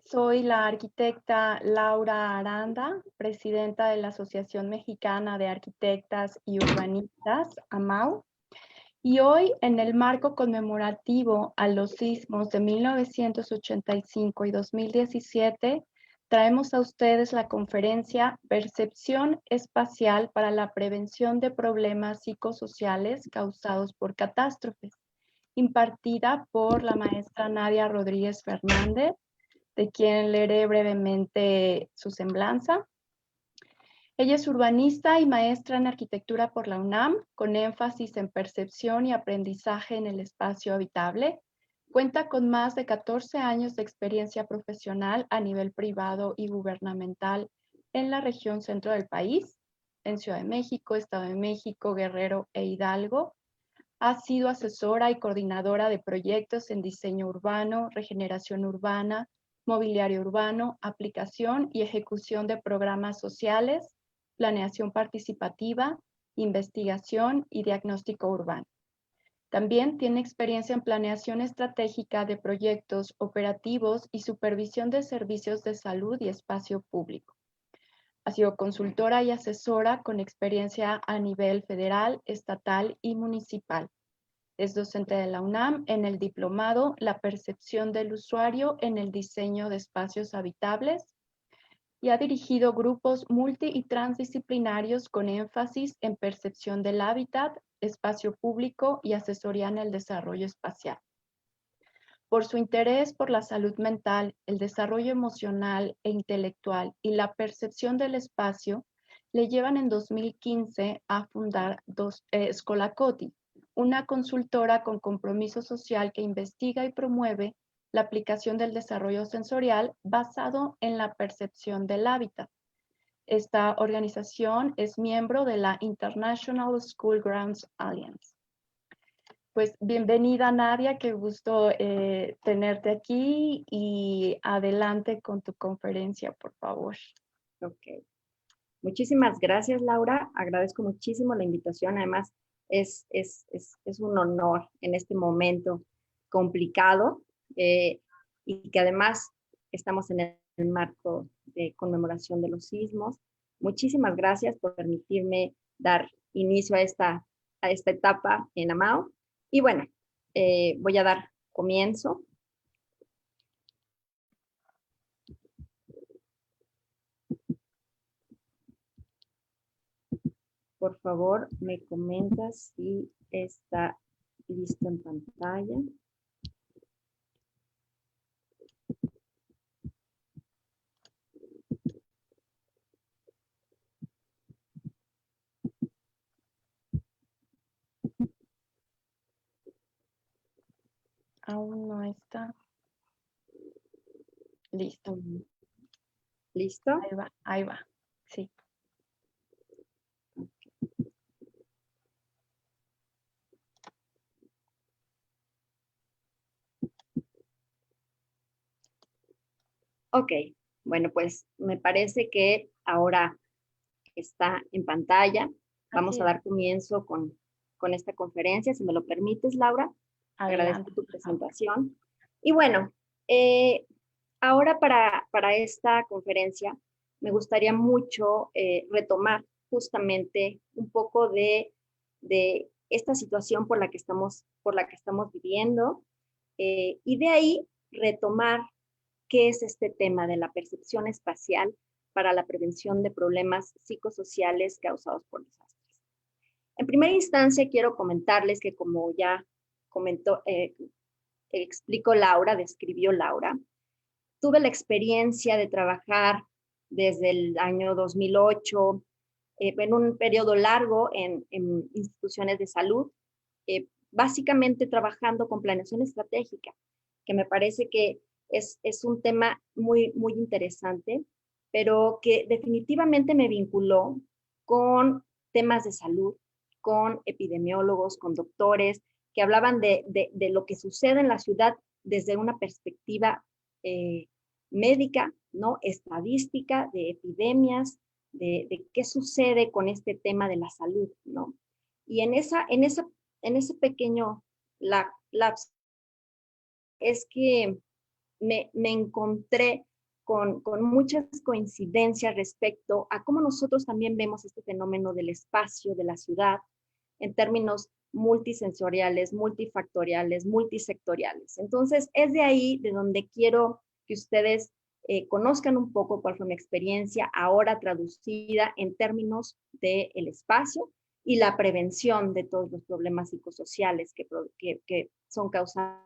Soy la arquitecta Laura Aranda, presidenta de la Asociación Mexicana de Arquitectas y Urbanistas, AMAU, y hoy, en el marco conmemorativo a los sismos de 1985 y 2017, traemos a ustedes la conferencia Percepción Espacial para la Prevención de Problemas Psicosociales Causados por Catástrofes, impartida por la maestra Nadia Rodríguez Fernández, de quien leeré brevemente su semblanza. Ella es urbanista y maestra en arquitectura por la UNAM, con énfasis en percepción y aprendizaje en el espacio habitable. Cuenta con más de 14 años de experiencia profesional a nivel privado y gubernamental en la región centro del país, en Ciudad de México, Estado de México, Guerrero e Hidalgo. Ha sido asesora y coordinadora de proyectos en diseño urbano, regeneración urbana, mobiliario urbano, aplicación y ejecución de programas sociales, planeación participativa, investigación y diagnóstico urbano. También tiene experiencia en planeación estratégica de proyectos operativos y supervisión de servicios de salud y espacio público. Ha sido consultora y asesora con experiencia a nivel federal, estatal y municipal. Es docente de la UNAM en el diplomado La percepción del usuario en el diseño de espacios habitables y ha dirigido grupos multi y transdisciplinarios con énfasis en percepción del hábitat, espacio público y asesoría en el desarrollo espacial. Por su interés por la salud mental, el desarrollo emocional e intelectual y la percepción del espacio, le llevan en 2015 a fundar Scolacoti, una consultora con compromiso social que investiga y promueve la aplicación del desarrollo sensorial basado en la percepción del hábitat. Esta organización es miembro de la International School Grounds Alliance. Pues bienvenida, Nadia, qué gusto tenerte aquí y adelante con tu conferencia, por favor. Ok. Muchísimas gracias, Laura. Agradezco muchísimo la invitación. Además, es un honor en este momento complicado y que además estamos en el marco de conmemoración de los sismos. Muchísimas gracias por permitirme dar inicio a esta etapa en AMAO. Y bueno, voy a dar comienzo. Por favor, me comentas si está listo en pantalla. Aún no está. Listo. ¿Listo? Ahí va, sí. Ok, bueno, pues me parece que ahora está en pantalla. Vamos a dar comienzo con esta conferencia, si me lo permites, Laura. Adelante. Agradezco tu presentación. Y bueno, ahora para esta conferencia me gustaría mucho retomar justamente un poco de esta situación por la que estamos viviendo y de ahí retomar qué es este tema de la percepción espacial para la prevención de problemas psicosociales causados por desastres. En primera instancia, quiero comentarles que como ya comentó, explicó Laura, describió Laura, tuve la experiencia de trabajar desde el año 2008 en un periodo largo en instituciones de salud, básicamente trabajando con planeación estratégica, que me parece que es un tema muy, muy interesante, pero que definitivamente me vinculó con temas de salud, con epidemiólogos, con doctores, que hablaban de lo que sucede en la ciudad desde una perspectiva médica, ¿no? Estadística, de epidemias, de qué sucede con este tema de la salud, ¿no? Y en ese pequeño lapso es que me encontré con muchas coincidencias respecto a cómo nosotros también vemos este fenómeno del espacio, de la ciudad, en términos multisensoriales, multifactoriales, multisectoriales. Entonces, es de ahí de donde quiero que ustedes conozcan un poco cuál fue mi experiencia ahora traducida en términos del espacio y la prevención de todos los problemas psicosociales que son causados.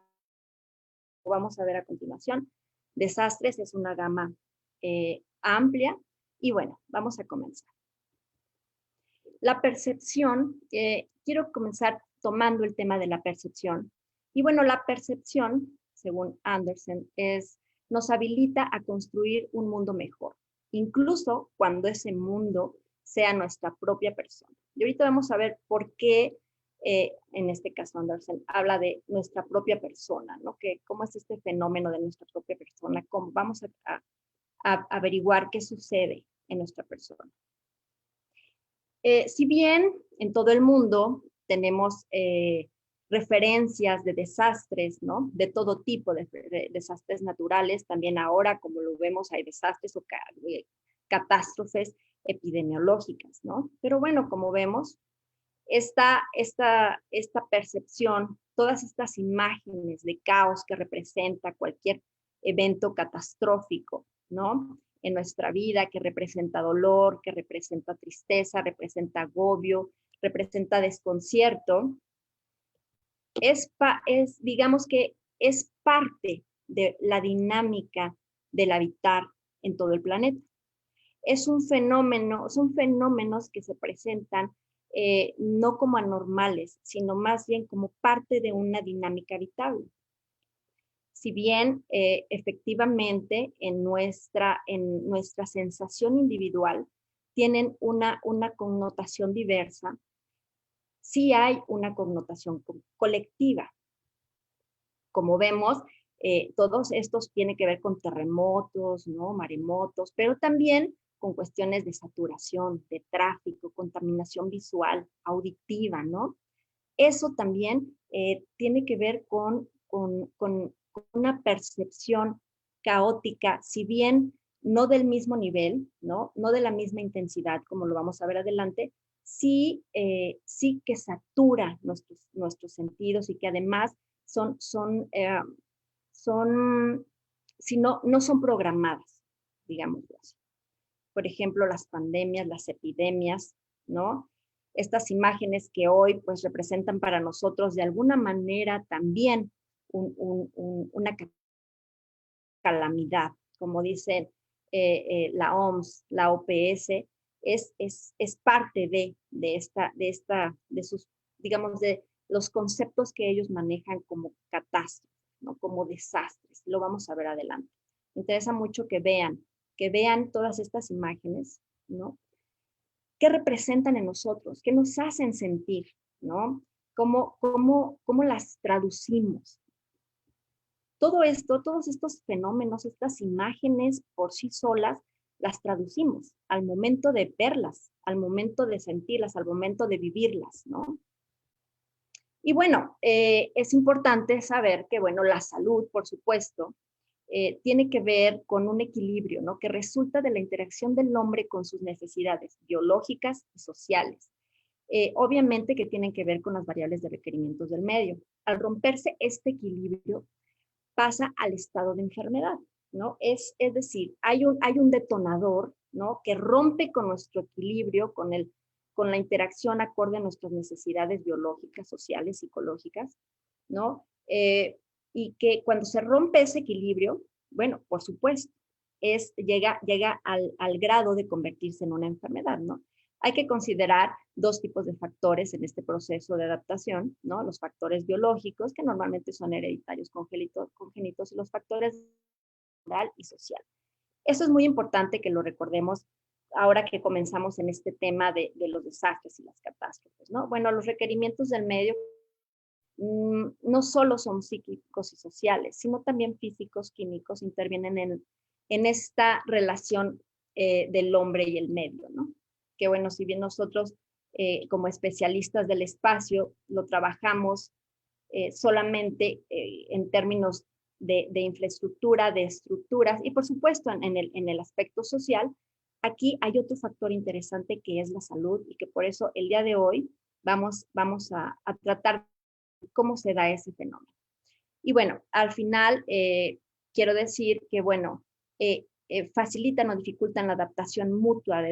Vamos a ver a continuación. Desastres es una gama amplia y bueno, vamos a comenzar. La percepción, quiero comenzar tomando el tema de la percepción. Y bueno, la percepción, según Anderson, nos habilita a construir un mundo mejor, incluso cuando ese mundo sea nuestra propia persona. Y ahorita vamos a ver por qué, en este caso Anderson, habla de nuestra propia persona, ¿no? ¿Cómo es este fenómeno de nuestra propia persona? Vamos a averiguar qué sucede en nuestra persona. Si bien en todo el mundo tenemos referencias de desastres, ¿no? De todo tipo de desastres naturales, también ahora, como lo vemos, hay desastres o catástrofes epidemiológicas, ¿no? Pero bueno, como vemos, esta percepción, todas estas imágenes de caos que representa cualquier evento catastrófico, ¿no? En nuestra vida, que representa dolor, que representa tristeza, representa agobio, representa desconcierto, digamos que es parte de la dinámica del habitar en todo el planeta. Son fenómenos que se presentan no como anormales, sino más bien como parte de una dinámica habitable. Si bien efectivamente en nuestra sensación individual tienen una connotación diversa, sí hay una connotación colectiva. Como vemos, todos estos tienen que ver con terremotos, ¿no? Maremotos, pero también con cuestiones de saturación, de tráfico, contaminación visual, auditiva, ¿no? Eso también tiene que ver con una percepción caótica, si bien no del mismo nivel, ¿no? No de la misma intensidad, como lo vamos a ver adelante, sí que satura nuestros sentidos y que además si no son programadas, digámoslo así. Por ejemplo, las pandemias, las epidemias, ¿no? Estas imágenes que hoy pues representan para nosotros de alguna manera también una calamidad, como dice la OMS, la OPS, es parte de sus, digamos, de los conceptos que ellos manejan como catástrofes, ¿no? Como desastres. Lo vamos a ver adelante. Me interesa mucho que vean todas estas imágenes, ¿no? ¿Qué representan en nosotros? ¿Qué nos hacen sentir? ¿No? ¿Cómo las traducimos? Todo esto, todos estos fenómenos, estas imágenes por sí solas, las traducimos al momento de verlas, al momento de sentirlas, al momento de vivirlas, ¿no? Y bueno, es importante saber que, bueno, la salud, por supuesto, tiene que ver con un equilibrio, ¿no? Que resulta de la interacción del hombre con sus necesidades biológicas y sociales. Obviamente que tienen que ver con las variables de requerimientos del medio. Al romperse este equilibrio, pasa al estado de enfermedad, ¿no? Es decir, hay un detonador, ¿no? Que rompe con nuestro equilibrio, con la interacción acorde a nuestras necesidades biológicas, sociales, psicológicas, ¿no? Y que cuando se rompe ese equilibrio, bueno, por supuesto, llega al grado de convertirse en una enfermedad, ¿no? Hay que considerar dos tipos de factores en este proceso de adaptación, ¿no? Los factores biológicos, que normalmente son hereditarios congénitos, y los factores moral y social. Eso es muy importante que lo recordemos ahora que comenzamos en este tema de los desastres y las catástrofes, ¿no? Bueno, los requerimientos del medio no solo son psíquicos y sociales, sino también físicos, químicos, intervienen en esta relación del hombre y el medio, ¿no? Que bueno, si bien nosotros como especialistas del espacio lo trabajamos solamente en términos de infraestructura, de estructuras y por supuesto en el aspecto social, aquí hay otro factor interesante que es la salud y que por eso el día de hoy vamos a tratar cómo se da ese fenómeno. Y bueno, al final quiero decir que, bueno, facilitan o dificultan la adaptación mutua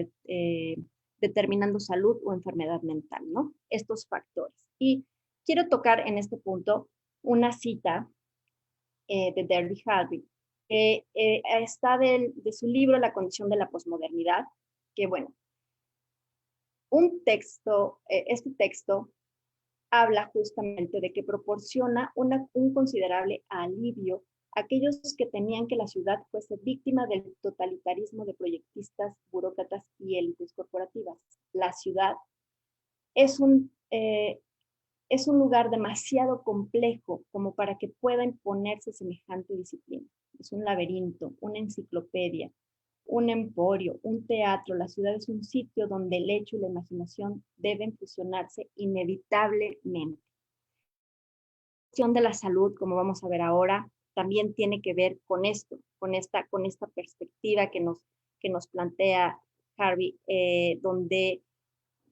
determinando salud o enfermedad mental, ¿no? Estos factores. Y quiero tocar en este punto una cita de Derby Harvey, que está de su libro La condición de la posmodernidad, que bueno, este texto habla justamente de que proporciona un considerable alivio a aquellos que temían que la ciudad fuese víctima del totalitarismo de proyectistas, burócratas y élites corporativas. La ciudad es es un lugar demasiado complejo como para que pueda imponerse semejante disciplina. Es un laberinto, una enciclopedia, un emporio, un teatro. La ciudad es un sitio donde el hecho y la imaginación deben fusionarse inevitablemente. La cuestión de la salud, como vamos a ver ahora, también tiene que ver con esto, con esta perspectiva que nos plantea Harvey, donde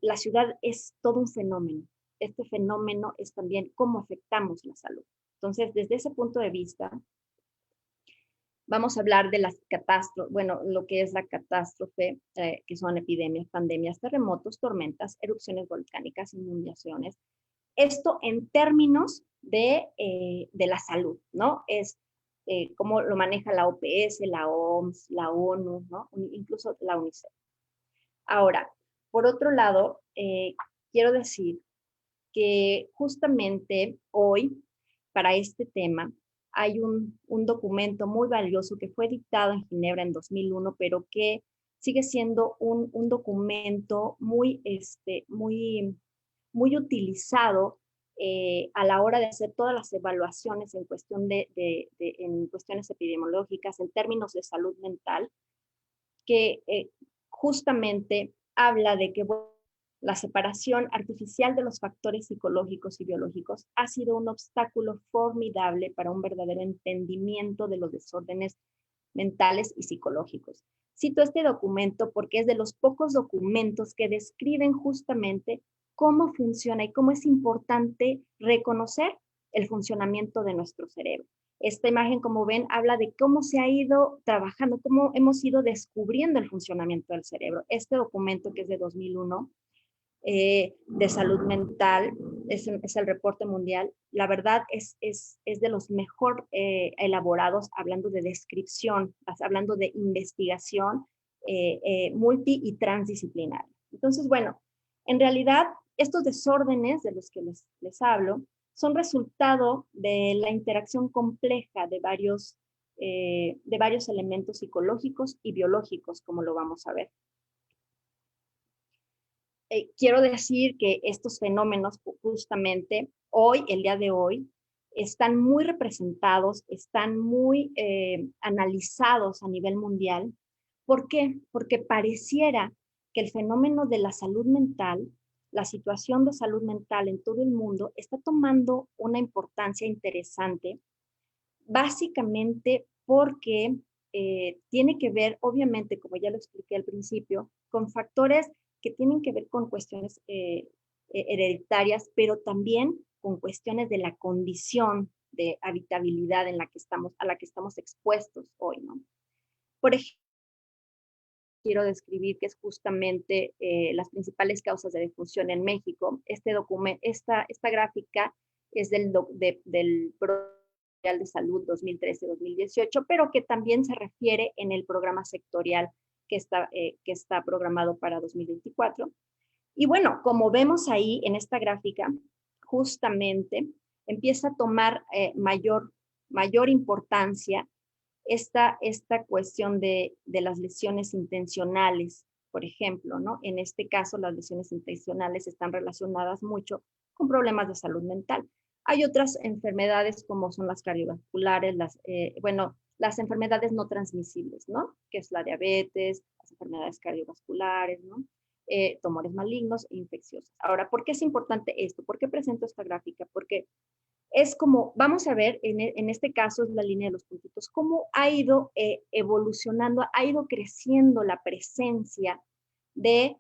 la ciudad es todo un fenómeno. Este fenómeno es también cómo afectamos la salud. Entonces, desde ese punto de vista, vamos a hablar de las catástrofes, bueno, lo que es la catástrofe, que son epidemias, pandemias, terremotos, tormentas, erupciones volcánicas, inundaciones. Esto en términos de la salud, ¿no? Es cómo lo maneja la OPS, la OMS, la ONU, ¿no? Incluso la UNICEF. Ahora, por otro lado, quiero decir que justamente hoy, para este tema, hay un documento muy valioso que fue dictado en Ginebra en 2001, pero que sigue siendo un documento muy utilizado a la hora de hacer todas las evaluaciones en en cuestiones epidemiológicas, en términos de salud mental, que justamente habla de que la separación artificial de los factores psicológicos y biológicos ha sido un obstáculo formidable para un verdadero entendimiento de los desórdenes mentales y psicológicos. Cito este documento porque es de los pocos documentos que describen justamente cómo funciona y cómo es importante reconocer el funcionamiento de nuestro cerebro. Esta imagen, como ven, habla de cómo se ha ido trabajando, cómo hemos ido descubriendo el funcionamiento del cerebro. Este documento, que es de 2001, de salud mental, es el reporte mundial, la verdad es de los mejor elaborados, hablando de descripción, hablando de investigación multi y transdisciplinaria. Entonces, bueno, en realidad, estos desórdenes de los que les hablo son resultado de la interacción compleja de varios elementos psicológicos y biológicos, como lo vamos a ver. Quiero decir que estos fenómenos justamente hoy, el día de hoy, están muy representados, están muy analizados a nivel mundial. ¿Por qué? Porque pareciera que el fenómeno de la salud mental, la situación de salud mental en todo el mundo, está tomando una importancia interesante, básicamente porque tiene que ver, obviamente, como ya lo expliqué al principio, con factores que tienen que ver con cuestiones hereditarias, pero también con cuestiones de la condición de habitabilidad a la que estamos expuestos hoy, ¿no? Por ejemplo, quiero describir que es justamente las principales causas de defunción en México. Esta gráfica es del Programa de Salud 2013-2018, pero que también se refiere en el programa sectorial que está programado para 2024. Y bueno, como vemos ahí en esta gráfica, justamente empieza a tomar mayor importancia esta cuestión de las lesiones intencionales, por ejemplo, ¿no? En este caso, las lesiones intencionales están relacionadas mucho con problemas de salud mental. Hay otras enfermedades como son las cardiovasculares, las enfermedades no transmisibles, ¿no? Que es la diabetes, las enfermedades cardiovasculares, ¿no? Tumores malignos e infecciosos. Ahora, ¿por qué es importante esto? ¿Por qué presento esta gráfica? Porque es como, vamos a ver, en este caso es la línea de los puntitos, cómo ha ido evolucionando, ha ido creciendo la presencia de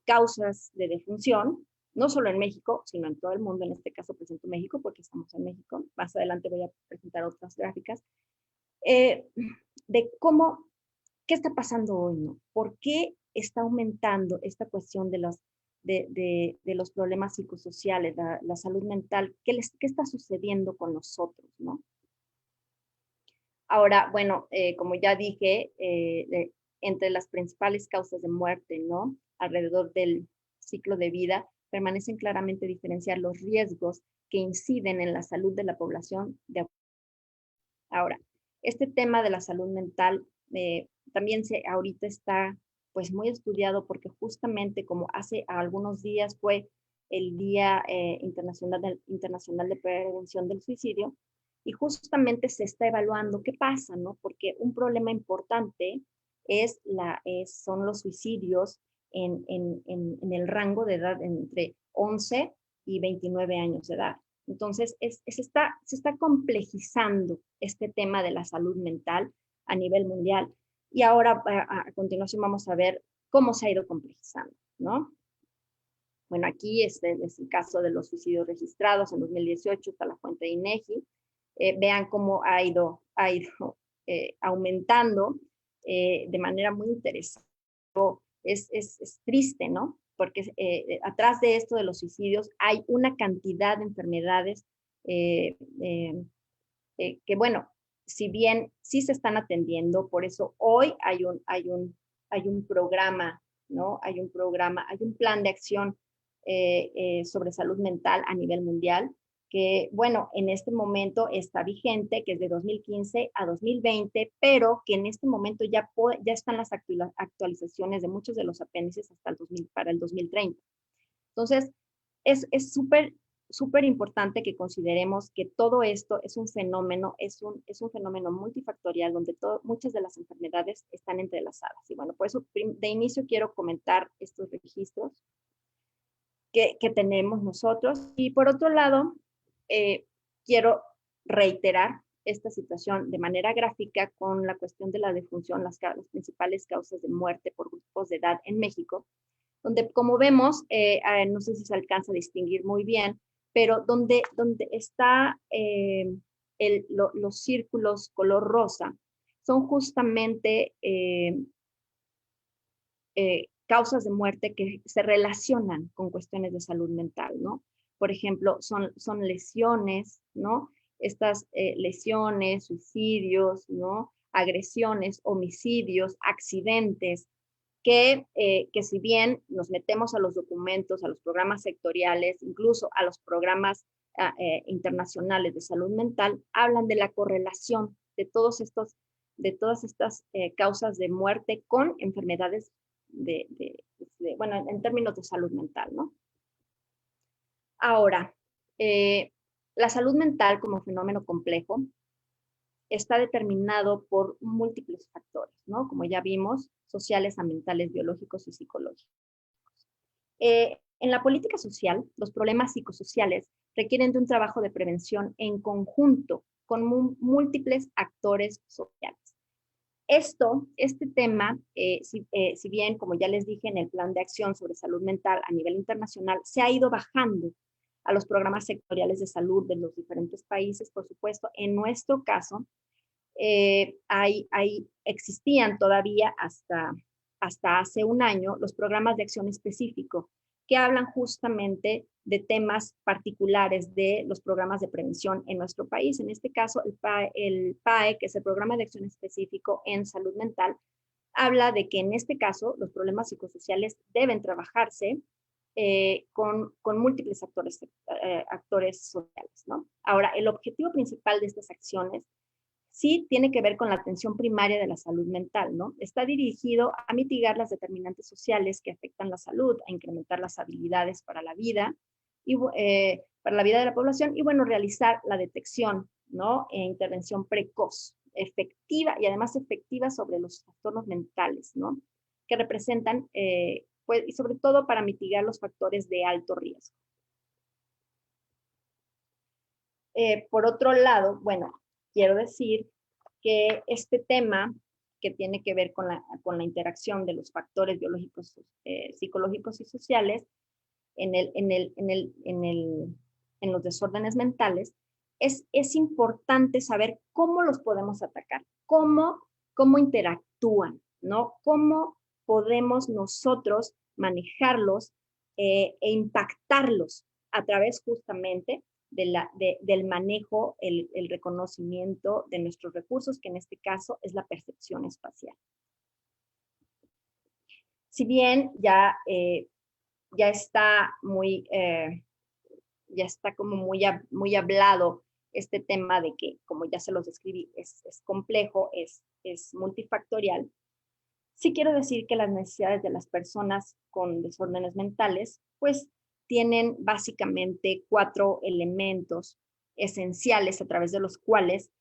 causas de defunción, no solo en México, sino en todo el mundo. En este caso presento México porque estamos en México. Más adelante voy a presentar otras gráficas. De cómo, qué está pasando hoy, ¿no? ¿Por qué está aumentando esta cuestión de los problemas psicosociales, la salud mental? ¿Qué está sucediendo con nosotros, no? Ahora, bueno, como ya dije, entre las principales causas de muerte, ¿no? Alrededor del ciclo de vida, permanecen claramente diferenciar los riesgos que inciden en la salud de la población. Ahora, este tema de la salud mental también ahorita está pues muy estudiado porque justamente como hace algunos días fue el Día Internacional de Prevención del Suicidio, y justamente se está evaluando qué pasa, ¿no? Porque un problema importante son los suicidios en el rango de edad entre 11 y 29 años de edad. Entonces, se está complejizando este tema de la salud mental a nivel mundial. Y ahora, a continuación, vamos a ver cómo se ha ido complejizando, ¿no? Bueno, aquí es el caso de los suicidios registrados en 2018, está la fuente de INEGI. Vean cómo ha ido aumentando de manera muy interesante. Es triste, ¿no? Porque atrás de esto de los suicidios hay una cantidad de enfermedades que, bueno, si bien sí se están atendiendo, por eso hoy hay un programa, ¿no? Hay un plan de acción sobre salud mental a nivel mundial, que, bueno, en este momento está vigente, que es de 2015 a 2020, pero que en este momento ya están las actualizaciones de muchos de los apéndices hasta para el 2030. Entonces, es súper importante que consideremos que todo esto es un fenómeno, es un fenómeno multifactorial donde muchas de las enfermedades están entrelazadas. Y bueno, por eso de inicio quiero comentar estos registros que tenemos nosotros. Y por otro lado, quiero reiterar esta situación de manera gráfica con la cuestión de la defunción, las principales causas de muerte por grupos de edad en México, donde como vemos, no sé si se alcanza a distinguir muy bien, pero donde está los círculos color rosa, son justamente causas de muerte que se relacionan con cuestiones de salud mental, ¿no? Por ejemplo, son lesiones, ¿no? Estas lesiones, suicidios, ¿no? Agresiones, homicidios, accidentes, que si bien nos metemos a los documentos, a los programas sectoriales, incluso a los programas internacionales de salud mental, hablan de la correlación de todas estas causas de muerte con enfermedades bueno, en términos de salud mental, ¿no? Ahora, la salud mental como fenómeno complejo está determinado por múltiples factores, ¿no? Como ya vimos, sociales, ambientales, biológicos y psicológicos. En la política social, los problemas psicosociales requieren de un trabajo de prevención en conjunto con múltiples actores sociales. Este tema, si bien, como ya les dije en el plan de acción sobre salud mental a nivel internacional, se ha ido bajando a los programas sectoriales de salud de los diferentes países, por supuesto, en nuestro caso, existían todavía hasta hace un año los programas de acción específico que hablan justamente de temas particulares de los programas de prevención en nuestro país. En este caso, el PAE, que es el Programa de Acción Específico en Salud Mental, habla de que en este caso los problemas psicosociales deben trabajarse con múltiples actores sociales, ¿no? Ahora, el objetivo principal de estas acciones sí tiene que ver con la atención primaria de la salud mental, ¿no? Está dirigido a mitigar las determinantes sociales que afectan la salud, a incrementar las habilidades para la vida y para la vida de la población y, bueno, realizar la detección, ¿no? E intervención precoz, efectiva y además efectiva sobre los trastornos mentales, ¿no? Que representan, pues, y sobre todo para mitigar los factores de alto riesgo. Por otro lado, bueno, quiero decir que este tema que tiene que ver con la interacción de los factores biológicos, psicológicos y sociales en los desórdenes mentales, es importante saber cómo los podemos atacar, cómo interactúan, ¿no? Cómo podemos nosotros manejarlos e impactarlos a través justamente del manejo, el reconocimiento de nuestros recursos, que en este caso es la percepción espacial. Si bien ya está como muy hablado este tema de que, como ya se los describí, es complejo, es multifactorial. Sí quiero decir que las necesidades de las personas con desórdenes mentales, pues tienen básicamente 4 elementos esenciales a través de los cuales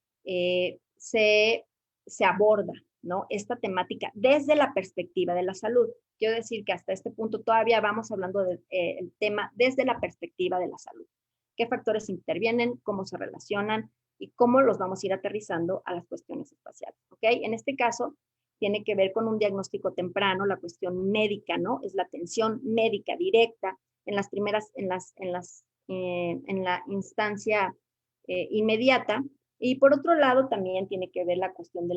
se aborda, ¿no?, esta temática desde la perspectiva de la salud. Quiero decir que hasta este punto todavía vamos hablando del tema desde la perspectiva de la salud. ¿Qué factores intervienen? ¿Cómo se relacionan? Y cómo los vamos a ir aterrizando a las cuestiones espaciales, ¿ok? En este caso, tiene que ver con un diagnóstico temprano, la cuestión médica, ¿no? Es la atención médica directa en las primeras, en la instancia inmediata. Y por otro lado, también tiene que ver la cuestión de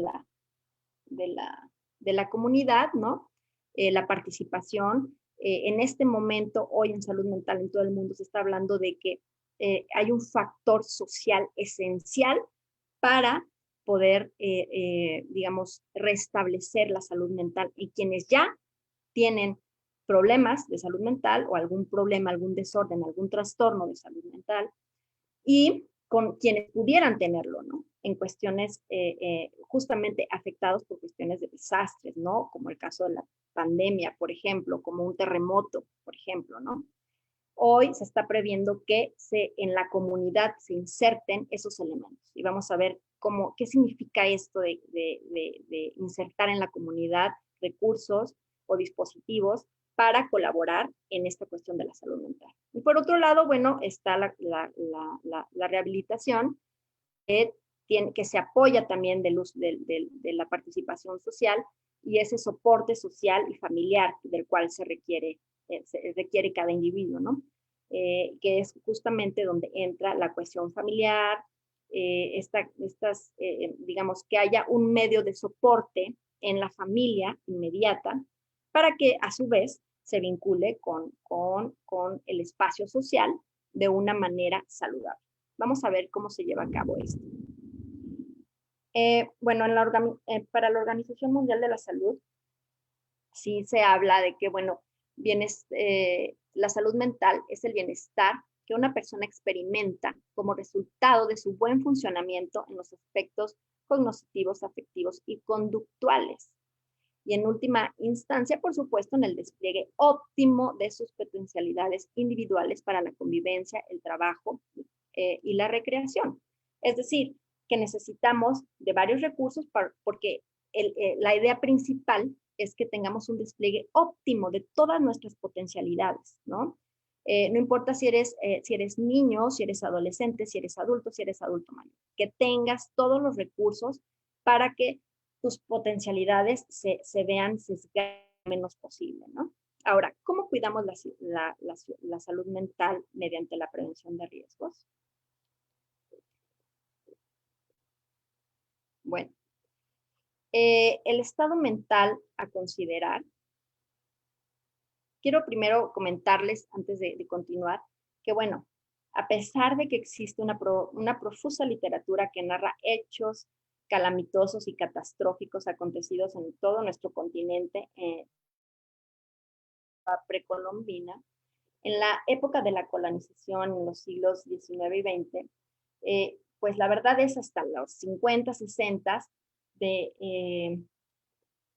la comunidad, ¿no? La participación. En este momento, hoy en salud mental en todo el mundo se está hablando de que hay un factor social esencial para poder, digamos, restablecer la salud mental en quienes ya tienen problemas de salud mental o algún problema, algún desorden, algún trastorno de salud mental, y con quienes pudieran tenerlo, ¿no? En cuestiones justamente afectados por cuestiones de desastres, ¿no? Como el caso de la pandemia, por ejemplo, como un terremoto, por ejemplo, ¿no? Hoy se está previendo que en la comunidad se inserten esos elementos. Y vamos a ver qué significa esto de insertar en la comunidad recursos o dispositivos para colaborar en esta cuestión de la salud mental. Y por otro lado, bueno, está la rehabilitación, que se apoya también de la participación social y ese soporte social y familiar del cual se requiere cada individuo, ¿no? Que es justamente donde entra la cuestión familiar, digamos, que haya un medio de soporte en la familia inmediata para que a su vez se vincule con el espacio social de una manera saludable. Vamos a ver cómo se lleva a cabo esto. Bueno, para la Organización Mundial de la Salud, sí se habla de que, bueno, la salud mental es el bienestar que una persona experimenta como resultado de su buen funcionamiento en los aspectos cognitivos, afectivos y conductuales. Y en última instancia, por supuesto, en el despliegue óptimo de sus potencialidades individuales para la convivencia, el trabajo y la recreación. Es decir, que necesitamos de varios recursos porque la idea principal es que tengamos un despliegue óptimo de todas nuestras potencialidades, ¿no? No importa si eres niño, si eres adolescente, si eres adulto mayor, que tengas todos los recursos para que tus potencialidades se vean sesgadas lo menos posible, ¿no? Ahora, ¿cómo cuidamos la salud mental mediante la prevención de riesgos? Bueno, el estado mental a considerar. Quiero primero comentarles, antes de continuar, que bueno, a pesar de que existe una profusa literatura que narra hechos calamitosos y catastróficos acontecidos en todo nuestro continente precolombina, en la época de la colonización, en los siglos XIX y XX, pues la verdad es hasta los 50, 60,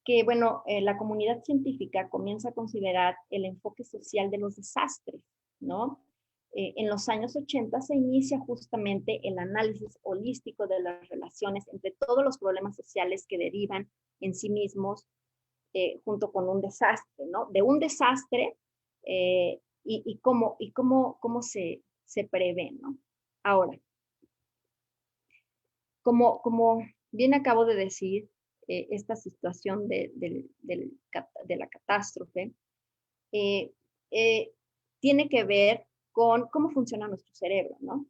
que, bueno, la comunidad científica comienza a considerar el enfoque social de los desastres, ¿no? En los años 80 se inicia justamente el análisis holístico de las relaciones entre todos los problemas sociales que derivan en sí mismos junto con un desastre, ¿no? De un desastre y cómo se prevé, ¿no? Ahora, como bien acabo de decir, esta situación de la catástrofe eh, eh, tiene que ver con cómo funciona nuestro cerebro, ¿no?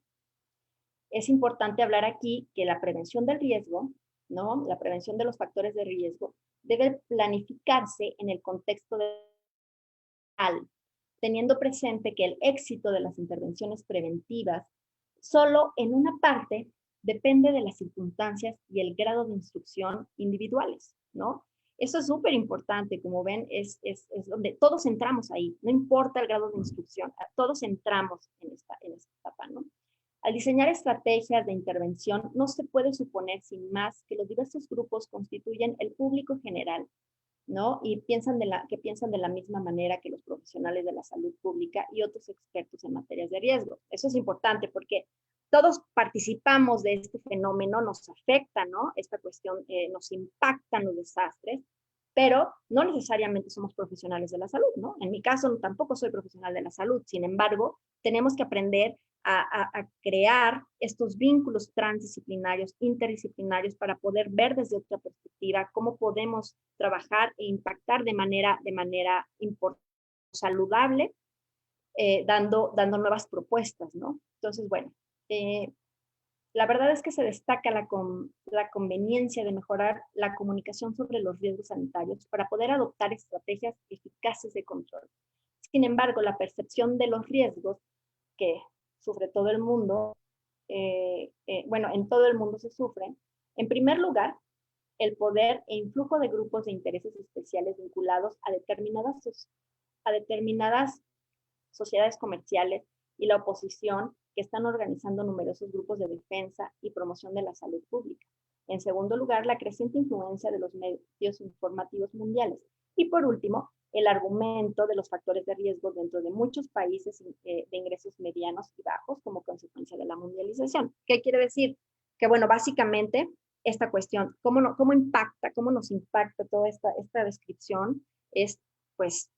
Es importante hablar aquí que la prevención del riesgo, ¿no? La prevención de los factores de riesgo debe planificarse en el contexto de teniendo presente que el éxito de las intervenciones preventivas solo en una parte depende de las circunstancias y el grado de instrucción individuales, ¿no? Eso es súper importante, como ven, es donde todos entramos ahí, no importa el grado de instrucción, todos entramos en esta etapa, ¿no? Al diseñar estrategias de intervención, no se puede suponer sin más que los diversos grupos constituyen el público general, ¿no? Y piensan que piensan de la misma manera que los profesionales de la salud pública y otros expertos en materias de riesgo. Eso es importante porque todos participamos de este fenómeno, nos afecta, ¿no? Esta cuestión nos impactan los desastres, pero no necesariamente somos profesionales de la salud, ¿no? En mi caso tampoco soy profesional de la salud, sin embargo, tenemos que aprender a crear estos vínculos transdisciplinarios, interdisciplinarios, para poder ver desde otra perspectiva cómo podemos trabajar e impactar de manera saludable, dando nuevas propuestas, ¿no? Entonces, bueno, la verdad es que se destaca la conveniencia de mejorar la comunicación sobre los riesgos sanitarios para poder adoptar estrategias eficaces de control. Sin embargo, la percepción de los riesgos que sufre todo el mundo, bueno, en todo el mundo se sufren. En primer lugar, el poder e influjo de grupos de intereses especiales vinculados a determinadas sociedades comerciales y la oposición que están organizando numerosos grupos de defensa y promoción de la salud pública. En segundo lugar, la creciente influencia de los medios informativos mundiales. Y por último, el argumento de los factores de riesgo dentro de muchos países de ingresos medianos y bajos como consecuencia de la mundialización. ¿Qué quiere decir? Que, bueno, básicamente esta cuestión, cómo nos impacta toda esta descripción, es, pues,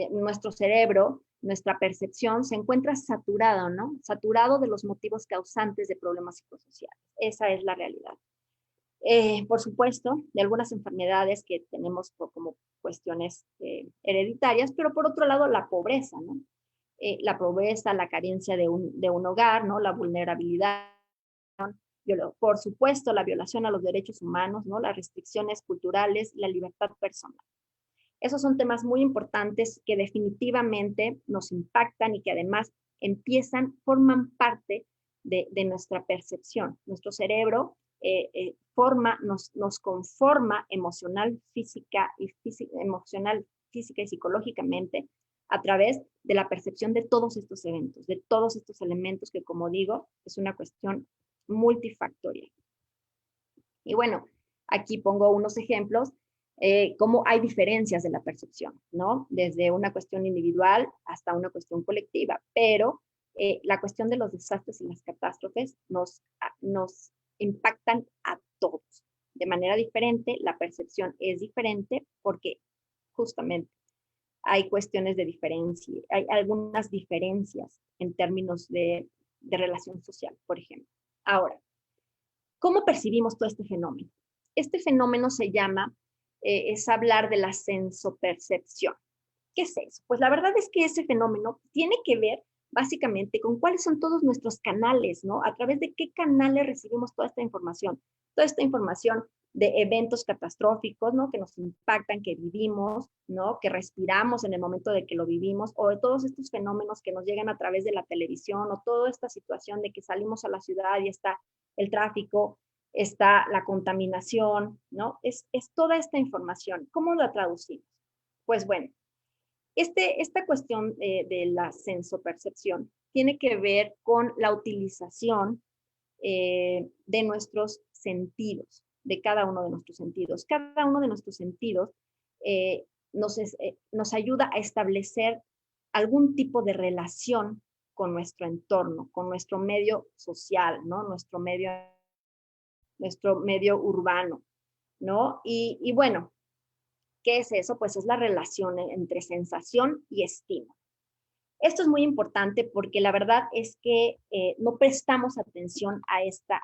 nuestro cerebro, nuestra percepción se encuentra saturado, ¿no? Saturado de los motivos causantes de problemas psicosociales. Esa es la realidad. Por supuesto, de algunas enfermedades que tenemos como cuestiones hereditarias, pero por otro lado, la pobreza, ¿no? La pobreza, la carencia de un hogar, ¿no? La vulnerabilidad, por supuesto, la violación a los derechos humanos, ¿no? Las restricciones culturales, la libertad personal. Esos son temas muy importantes que definitivamente nos impactan y que además forman parte de nuestra percepción. Nuestro cerebro nos conforma emocional, física y psicológicamente a través de la percepción de todos estos eventos, de todos estos elementos que, como digo, es una cuestión multifactorial. Y bueno, aquí pongo unos ejemplos, cómo hay diferencias de la percepción, ¿no? Desde una cuestión individual hasta una cuestión colectiva, pero la cuestión de los desastres y las catástrofes nos impactan a todos. De manera diferente, la percepción es diferente porque justamente hay cuestiones de diferencia, hay algunas diferencias en términos de relación social, por ejemplo. Ahora, ¿cómo percibimos todo este fenómeno? Este fenómeno se llama, es hablar de la sensopercepción. ¿Qué es eso? Pues la verdad es que ese fenómeno tiene que ver básicamente con cuáles son todos nuestros canales, ¿no? A través de qué canales recibimos toda esta información de eventos catastróficos, ¿no? Que nos impactan, que vivimos, ¿no? Que respiramos en el momento de que lo vivimos, o de todos estos fenómenos que nos llegan a través de la televisión, o toda esta situación de que salimos a la ciudad y está el tráfico, está la contaminación, ¿no? Es toda esta información. ¿Cómo la traducimos? Pues bueno, esta cuestión de la sensopercepción tiene que ver con la utilización de nuestros sentidos, de cada uno de nuestros sentidos. Cada uno de nuestros sentidos nos ayuda a establecer algún tipo de relación con nuestro entorno, con nuestro medio social, ¿no? Nuestro medio urbano, ¿no? Y bueno, ¿qué es eso? Pues es la relación entre sensación y estímulo. Esto es muy importante porque la verdad es que no prestamos atención a esta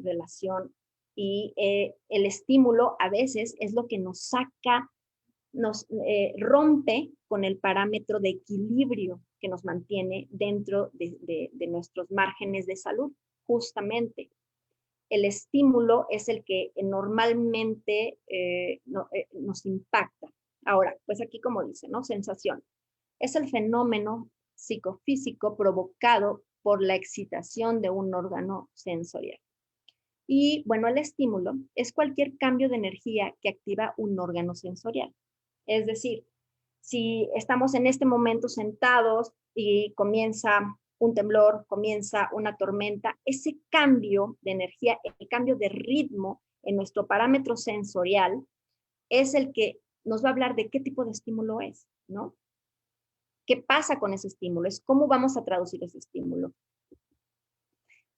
relación y el estímulo a veces es lo que nos saca, nos rompe con el parámetro de equilibrio que nos mantiene dentro de nuestros márgenes de salud, justamente. El estímulo es el que normalmente nos impacta. Ahora, pues aquí como dice, ¿no? Sensación. Es el fenómeno psicofísico provocado por la excitación de un órgano sensorial. Y bueno, el estímulo es cualquier cambio de energía que activa un órgano sensorial. Es decir, si estamos en este momento sentados y comienza un temblor, comienza una tormenta, ese cambio de energía, el cambio de ritmo en nuestro parámetro sensorial es el que nos va a hablar de qué tipo de estímulo es, ¿no? ¿Qué pasa con ese estímulo? Es cómo vamos a traducir ese estímulo.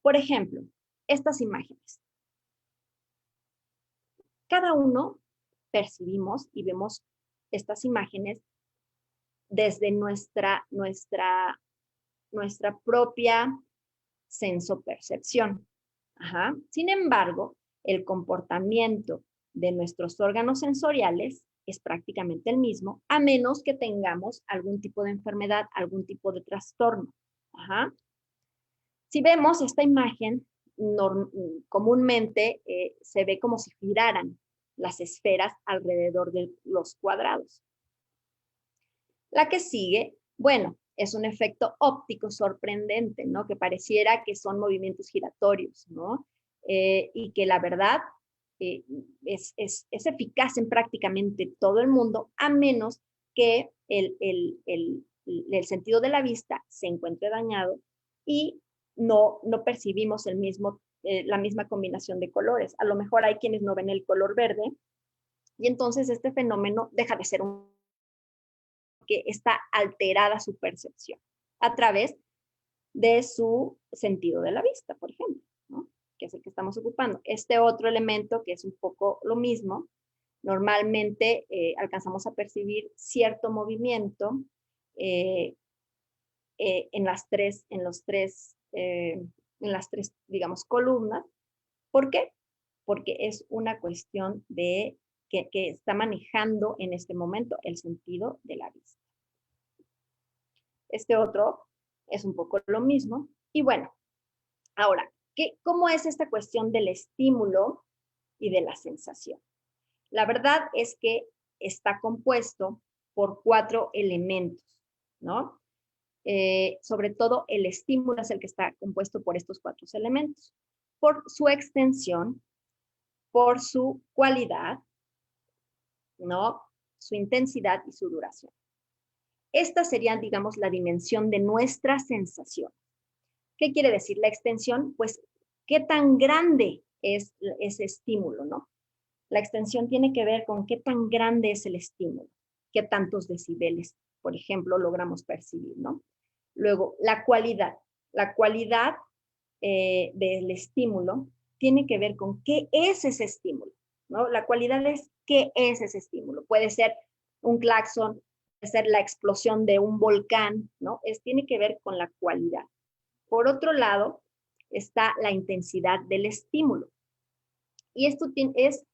Por ejemplo, estas imágenes. Cada uno percibimos y vemos estas imágenes desde nuestra propia sensopercepción. Ajá. Sin embargo, el comportamiento de nuestros órganos sensoriales es prácticamente el mismo, a menos que tengamos algún tipo de enfermedad, algún tipo de trastorno. Ajá. Si vemos esta imagen, comúnmente se ve como si giraran las esferas alrededor de los cuadrados. La que sigue, bueno, es un efecto óptico sorprendente, ¿no? Que pareciera que son movimientos giratorios, ¿no? Y que la verdad es eficaz en prácticamente todo el mundo, a menos que el sentido de la vista se encuentre dañado y no percibimos la misma combinación de colores. A lo mejor hay quienes no ven el color verde y entonces este fenómeno deja de ser que está alterada su percepción a través de su sentido de la vista, por ejemplo, ¿no? Que es el que estamos ocupando. Este otro elemento, que es un poco lo mismo, normalmente alcanzamos a percibir cierto movimiento en las tres, digamos, columnas. ¿Por qué? Porque es una cuestión de que está manejando en este momento el sentido de la vista. Este otro es un poco lo mismo. Y bueno, ahora, ¿cómo es esta cuestión del estímulo y de la sensación? La verdad es que está compuesto por 4 elementos, ¿no? Sobre todo el estímulo es el que está compuesto por estos 4 elementos. Por su extensión, por su cualidad, ¿no? Su intensidad y su duración. Esta sería, digamos, la dimensión de nuestra sensación. ¿Qué quiere decir la extensión? Pues, ¿qué tan grande es ese estímulo, no? La extensión tiene que ver con qué tan grande es el estímulo, qué tantos decibeles, por ejemplo, logramos percibir, ¿no? Luego, la cualidad. La cualidad del estímulo tiene que ver con qué es ese estímulo, ¿no? La cualidad es qué es ese estímulo. Puede ser un claxon, puede ser la explosión de un volcán, ¿no? Tiene que ver con la cualidad. Por otro lado, está la intensidad del estímulo. Y esto es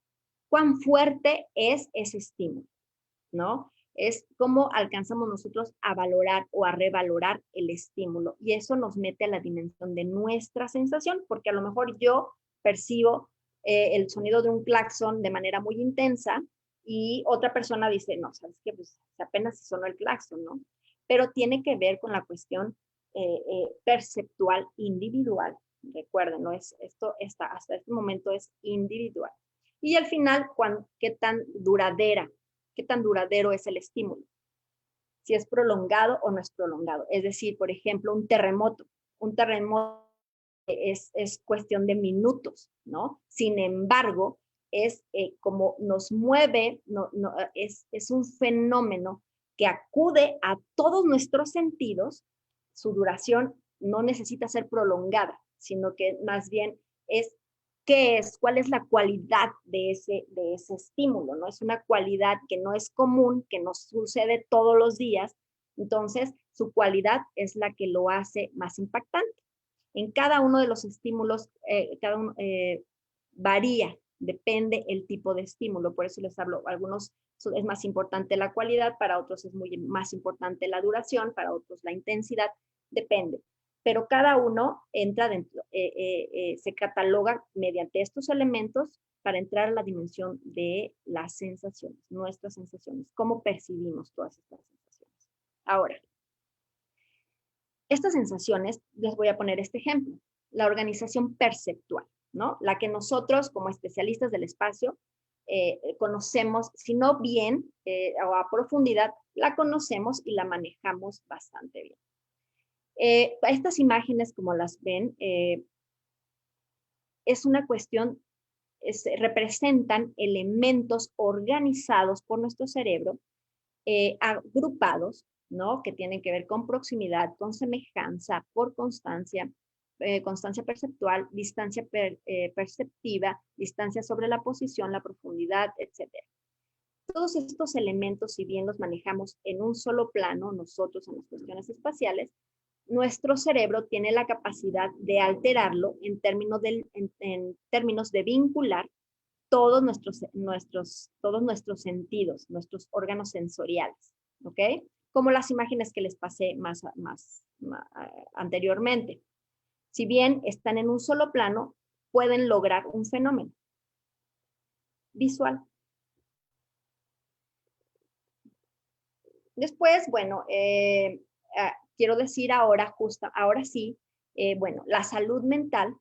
cuán fuerte es ese estímulo, ¿no? Es cómo alcanzamos nosotros a valorar o a revalorar el estímulo. Y eso nos mete a la dimensión de nuestra sensación, porque a lo mejor yo percibo el sonido de un claxon de manera muy intensa y otra persona dice, no, ¿sabes qué? Pues apenas sonó el claxon, ¿no? Pero tiene que ver con la cuestión perceptual individual. Recuerden, ¿no? Esto hasta este momento es individual. Y al final, qué tan duradero es el estímulo. Si es prolongado o no es prolongado. Es decir, por ejemplo, un terremoto. Un terremoto es cuestión de minutos, ¿no? Sin embargo, es como nos mueve, es un fenómeno que acude a todos nuestros sentidos. Su duración no necesita ser prolongada, sino que más bien es cuál es la cualidad de ese estímulo, ¿no? Es una cualidad que no es común, que no sucede todos los días, entonces su cualidad es la que lo hace más impactante. En cada uno de los estímulos, varía, depende el tipo de estímulo. Por eso les hablo, algunos es más importante la cualidad, para otros es más importante la duración, para otros la intensidad, depende. Pero cada uno entra dentro, se cataloga mediante estos elementos para entrar a la dimensión de las sensaciones, nuestras sensaciones, cómo percibimos todas estas sensaciones. Ahora, estas sensaciones, les voy a poner este ejemplo, la organización perceptual, ¿no? La que nosotros como especialistas del espacio conocemos, si no bien o a profundidad, la conocemos y la manejamos bastante bien. Estas imágenes, como las ven, es una cuestión, representan elementos organizados por nuestro cerebro, agrupados, ¿no? Que tienen que ver con proximidad, con semejanza, por constancia, constancia perceptual, distancia perceptiva, distancia sobre la posición, la profundidad, etc. Todos estos elementos, si bien los manejamos en un solo plano, nosotros en las cuestiones espaciales, nuestro cerebro tiene la capacidad de alterarlo en términos de vincular todos nuestros sentidos, nuestros órganos sensoriales, ¿ok? Como las imágenes que les pasé más anteriormente. Si bien están en un solo plano, pueden lograr un fenómeno visual. Después, bueno, quiero decir ahora sí, bueno, la salud mental,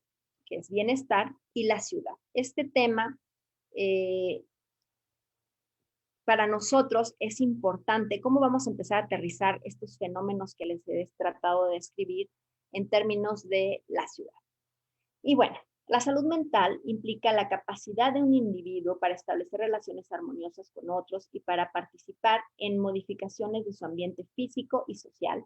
que es bienestar, y la ciudad. Este tema para nosotros es importante. ¿Cómo vamos a empezar a aterrizar estos fenómenos que les he tratado de describir en términos de la ciudad? Y bueno, la salud mental implica la capacidad de un individuo para establecer relaciones armoniosas con otros y para participar en modificaciones de su ambiente físico y social,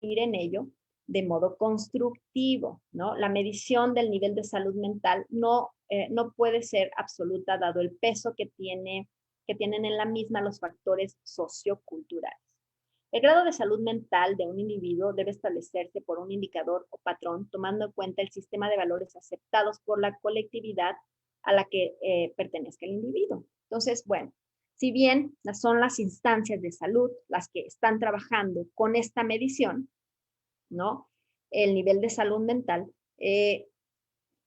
ir en ello de modo constructivo, ¿no? La medición del nivel de salud mental no puede ser absoluta dado el peso que tienen en la misma los factores socioculturales. El grado de salud mental de un individuo debe establecerse por un indicador o patrón, tomando en cuenta el sistema de valores aceptados por la colectividad a la que pertenezca el individuo. Entonces, bueno, si bien son las instancias de salud las que están trabajando con esta medición, ¿no? El nivel de salud mental,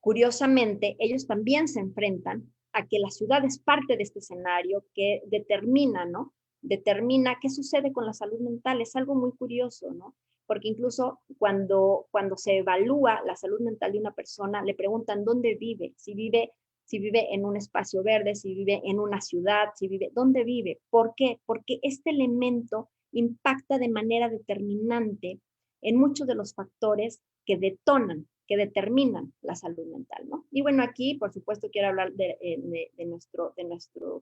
curiosamente, ellos también se enfrentan a que la ciudad es parte de este escenario que determina, ¿no? Determina qué sucede con la salud mental. Es algo muy curioso, ¿no? Porque incluso cuando se evalúa la salud mental de una persona, le preguntan dónde vive, si vive en un espacio verde, si vive en una ciudad, ¿dónde vive? ¿Por qué? Porque este elemento impacta de manera determinante en muchos de los factores que determinan la salud mental, ¿no? Y bueno, aquí, por supuesto, quiero hablar de nuestro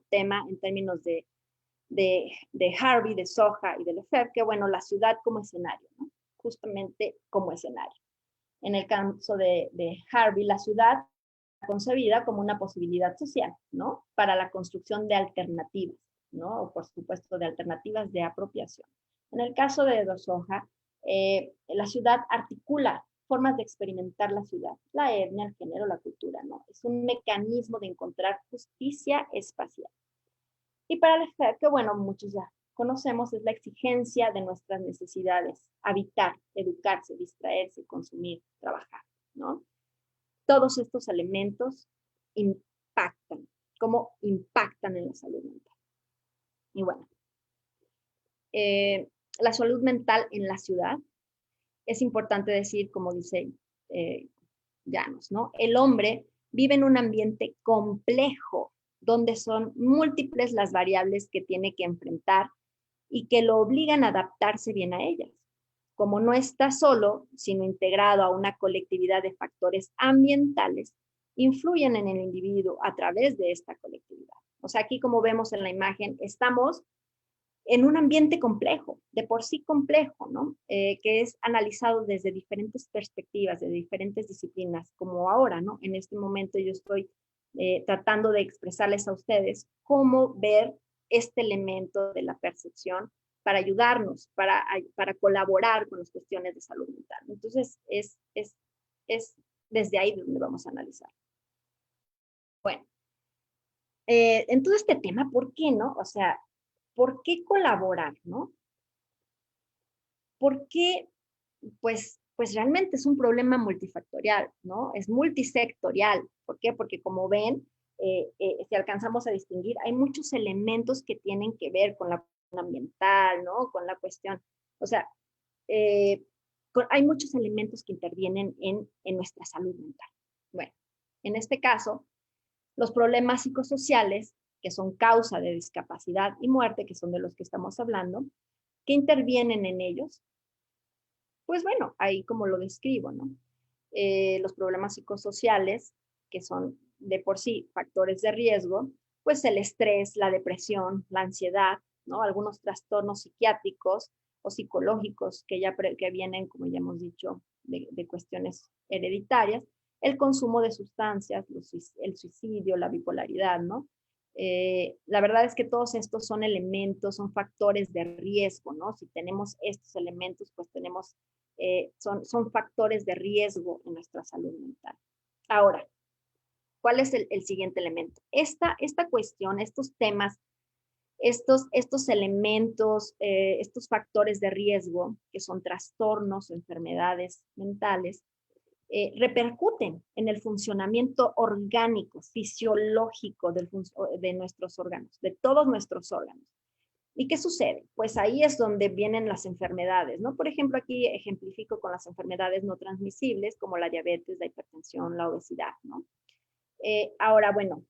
tema en términos de Harvey, de Soja y de Lefebvre, que bueno, la ciudad como escenario, ¿no? Justamente como escenario. En el caso de Harvey, la ciudad concebida como una posibilidad social, ¿no? Para la construcción de alternativas, ¿no? O por supuesto de alternativas de apropiación. En el caso de Soja, la ciudad articula formas de experimentar la ciudad, la etnia, el género, la cultura, ¿no? Es un mecanismo de encontrar justicia espacial. Y para Lefebvre, que bueno, muchos ya conocemos, es la exigencia de nuestras necesidades, habitar, educarse, distraerse, consumir, trabajar, ¿no? Todos estos elementos impactan, cómo impactan en la salud mental. Y bueno, la salud mental en la ciudad, es importante decir, como dice Llanos, ¿no? El hombre vive en un ambiente complejo, donde son múltiples las variables que tiene que enfrentar y que lo obligan a adaptarse bien a ellas. Como no está solo, sino integrado a una colectividad de factores ambientales, influyen en el individuo a través de esta colectividad. O sea, aquí como vemos en la imagen, estamos en un ambiente complejo, de por sí complejo, ¿no? Que es analizado desde diferentes perspectivas, de diferentes disciplinas, como ahora, ¿no? En este momento yo estoy tratando de expresarles a ustedes cómo ver este elemento de la percepción para ayudarnos, para colaborar con las cuestiones de salud mental. Entonces, es desde ahí donde vamos a analizar. Bueno, en todo este tema, ¿por qué no? O sea, ¿por qué colaborar, no? ¿Por qué? Pues realmente es un problema multifactorial, ¿no? Es multisectorial. ¿Por qué? Porque como ven, si alcanzamos a distinguir, hay muchos elementos que tienen que ver con la cuestión ambiental, ¿no? Con la cuestión, o sea, eh, hay muchos elementos que intervienen en nuestra salud mental. Bueno, en este caso, los problemas psicosociales, que son causa de discapacidad y muerte, que son de los que estamos hablando, que intervienen en ellos, pues bueno, ahí como lo describo, ¿no? Los problemas psicosociales, que son de por sí factores de riesgo, pues el estrés, la depresión, la ansiedad, ¿no? Algunos trastornos psiquiátricos o psicológicos que vienen, como ya hemos dicho, de cuestiones hereditarias, el consumo de sustancias, el suicidio, la bipolaridad, ¿no? La verdad es que todos estos son elementos, son factores de riesgo, ¿no? Si tenemos estos elementos, pues tenemos son factores de riesgo en nuestra salud mental. Ahora, ¿cuál es el siguiente elemento? Esta cuestión, estos temas, estos elementos, estos factores de riesgo, que son trastornos o enfermedades mentales, repercuten en el funcionamiento orgánico, fisiológico de nuestros órganos, de todos nuestros órganos. ¿Y qué sucede? Pues ahí es donde vienen las enfermedades, ¿no? Por ejemplo, aquí ejemplifico con las enfermedades no transmisibles como la diabetes, la hipertensión, la obesidad, ¿no? Ahora, bueno,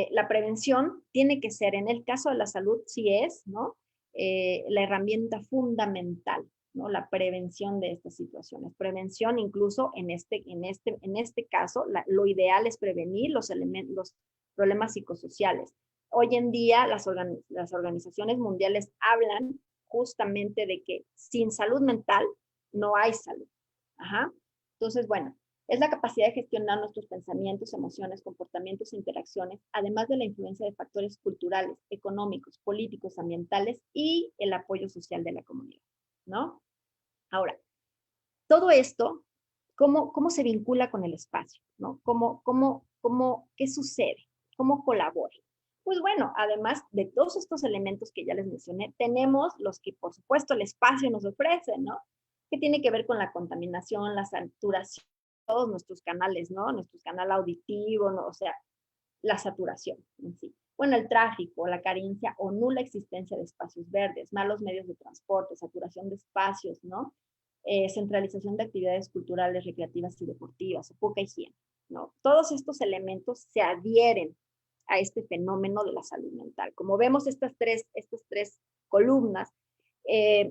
la prevención tiene que ser, en el caso de la salud, sí es, ¿no? La herramienta fundamental, ¿no? La prevención de estas situaciones. Prevención incluso en este caso, lo ideal es prevenir los problemas psicosociales. Hoy en día las organizaciones mundiales hablan justamente de que sin salud mental no hay salud. Ajá. Entonces, bueno, es la capacidad de gestionar nuestros pensamientos, emociones, comportamientos e interacciones, además de la influencia de factores culturales, económicos, políticos, ambientales y el apoyo social de la comunidad, ¿no? Ahora, todo esto, ¿cómo se vincula con el espacio? ¿No? ¿Qué sucede? ¿Cómo colabora? Pues bueno, además de todos estos elementos que ya les mencioné, tenemos los que, por supuesto, el espacio nos ofrece, ¿no? Que tiene que ver con la contaminación, la saturación, todos nuestros canales, ¿no? Nuestro canal auditivo, ¿no? O sea, la saturación en sí. Bueno, el tráfico, la carencia o nula existencia de espacios verdes, malos medios de transporte, saturación de espacios, ¿no? Centralización de actividades culturales, recreativas y deportivas, o poca higiene, ¿no? Todos estos elementos se adhieren a este fenómeno de la salud mental. Como vemos, estas tres columnas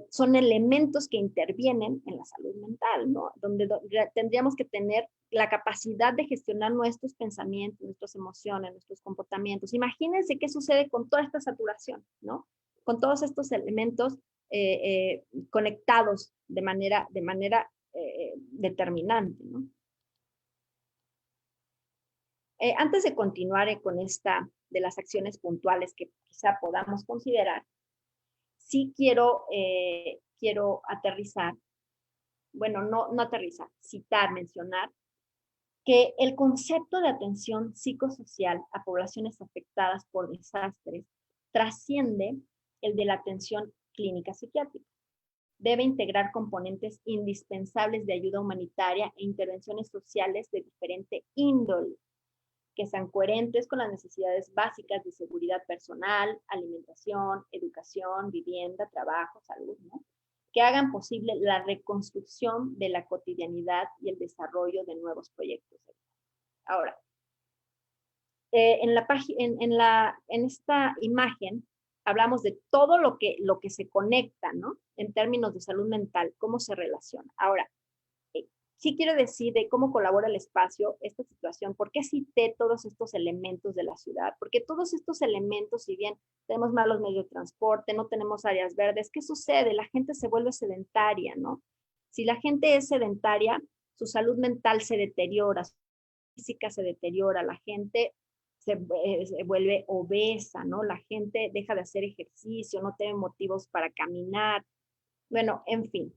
son elementos que intervienen en la salud mental, ¿no? Donde tendríamos que tener la capacidad de gestionar nuestros pensamientos, nuestras emociones, nuestros comportamientos. Imagínense qué sucede con toda esta saturación, ¿no? Con todos estos elementos conectados de manera determinante, ¿no? Antes de continuar con esta de las acciones puntuales que quizá podamos considerar, sí quiero aterrizar, bueno, no aterrizar, citar, mencionar, que el concepto de atención psicosocial a poblaciones afectadas por desastres trasciende el de la atención clínica psiquiátrica. Debe integrar componentes indispensables de ayuda humanitaria e intervenciones sociales de diferente índole, que sean coherentes con las necesidades básicas de seguridad personal, alimentación, educación, vivienda, trabajo, salud, ¿no? Que hagan posible la reconstrucción de la cotidianidad y el desarrollo de nuevos proyectos. Ahora, en esta imagen hablamos de todo lo que se conecta, ¿no? En términos de salud mental, cómo se relaciona. Ahora, sí quiero decir de cómo colabora el espacio esta situación. ¿Por qué cité todos estos elementos de la ciudad? Porque todos estos elementos, si bien tenemos malos medios de transporte, no tenemos áreas verdes, ¿qué sucede? La gente se vuelve sedentaria, ¿no? Si la gente es sedentaria, su salud mental se deteriora, su física se deteriora, la gente se vuelve obesa, ¿no? La gente deja de hacer ejercicio, no tiene motivos para caminar. Bueno, en fin.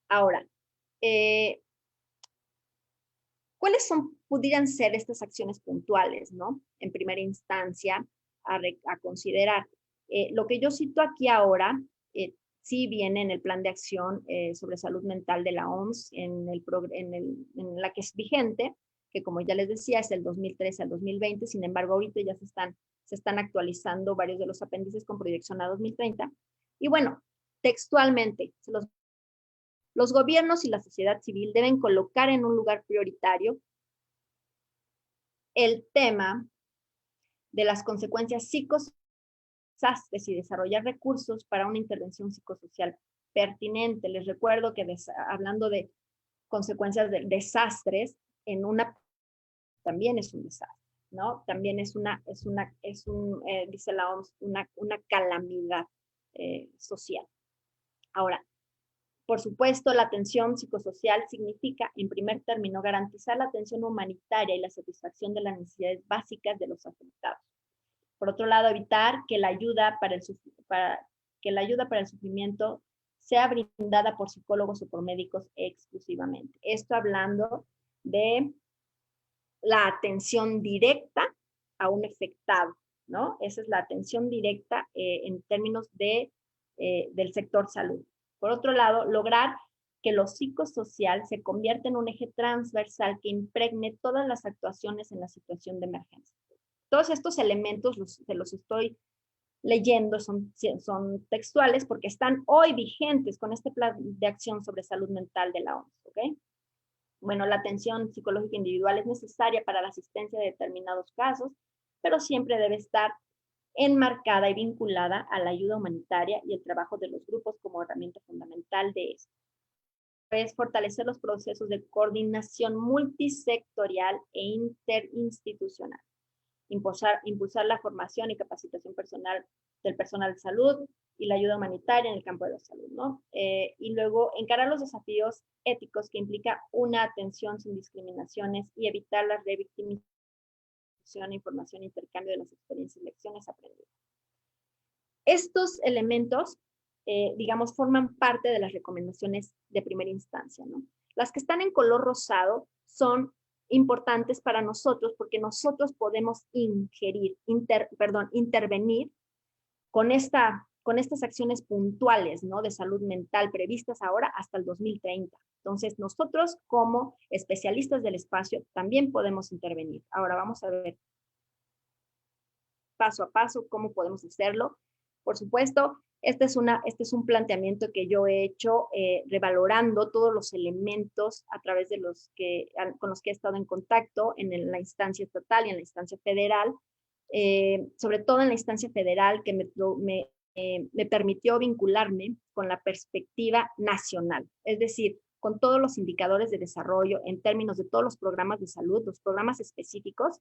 Ahora, eh, pudieran ser estas acciones puntuales, ¿no? En primera instancia, a considerar. Lo que yo cito aquí ahora, sí viene en el plan de acción sobre salud mental de la OMS, en la que es vigente, que como ya les decía, es del 2013 al 2020, sin embargo, ahorita ya se están actualizando varios de los apéndices con proyección a 2030. Y bueno, textualmente, los gobiernos y la sociedad civil deben colocar en un lugar prioritario el tema de las consecuencias psicosociales y desarrollar recursos para una intervención psicosocial pertinente. Les recuerdo que hablando de consecuencias de desastres, también es un desastre, ¿no? También dice la OMS, una calamidad social. Ahora, por supuesto, la atención psicosocial significa, en primer término, garantizar la atención humanitaria y la satisfacción de las necesidades básicas de los afectados. Por otro lado, evitar que la ayuda para el sufrimiento sea brindada por psicólogos o por médicos exclusivamente. Esto hablando de la atención directa a un afectado, ¿no? Esa es la atención directa en términos del sector salud. Por otro lado, lograr que lo psicosocial se convierta en un eje transversal que impregne todas las actuaciones en la situación de emergencia. Todos estos elementos se los estoy leyendo, son textuales porque están hoy vigentes con este plan de acción sobre salud mental de la OMS, ¿ok? Bueno, la atención psicológica individual es necesaria para la asistencia de determinados casos, pero siempre debe estar enmarcada y vinculada a la ayuda humanitaria y el trabajo de los grupos como herramienta fundamental de esto. Es fortalecer los procesos de coordinación multisectorial e interinstitucional. Impulsar la formación y capacitación del personal de salud y la ayuda humanitaria en el campo de la salud, ¿no? Y luego encarar los desafíos éticos que implica una atención sin discriminaciones y evitar la revictimización, información e intercambio de las experiencias y lecciones aprendidas. Estos elementos, digamos, forman parte de las recomendaciones de primera instancia, ¿no? Las que están en color rosado son importantes para nosotros porque nosotros podemos intervenir con estas acciones puntuales, ¿no? De salud mental previstas ahora hasta el 2030. Entonces, nosotros como especialistas del espacio también podemos intervenir. Ahora vamos a ver paso a paso cómo podemos hacerlo. Por supuesto, este es un planteamiento que yo he hecho revalorando todos los elementos a través de con los que he estado en contacto en la instancia estatal y en la instancia federal, sobre todo en la instancia federal que me permitió vincularme con la perspectiva nacional, es decir, con todos los indicadores de desarrollo en términos de todos los programas de salud, los programas específicos.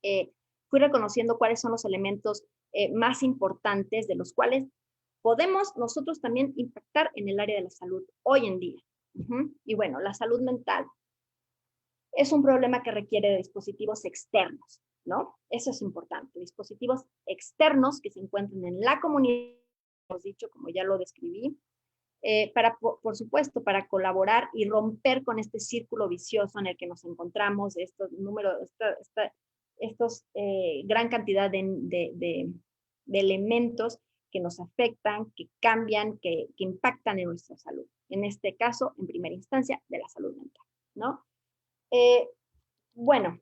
Fui reconociendo cuáles son los elementos más importantes de los cuales podemos nosotros también impactar en el área de la salud hoy en día. Y bueno, la salud mental es un problema que requiere de dispositivos externos, ¿no? Eso es importante, dispositivos externos que se encuentren en la comunidad, hemos dicho, como ya lo describí, por supuesto, para colaborar y romper con este círculo vicioso en el que nos encontramos, gran cantidad de elementos que nos afectan, que cambian, que impactan en nuestra salud. En este caso, en primera instancia, de la salud mental, ¿no? Bueno,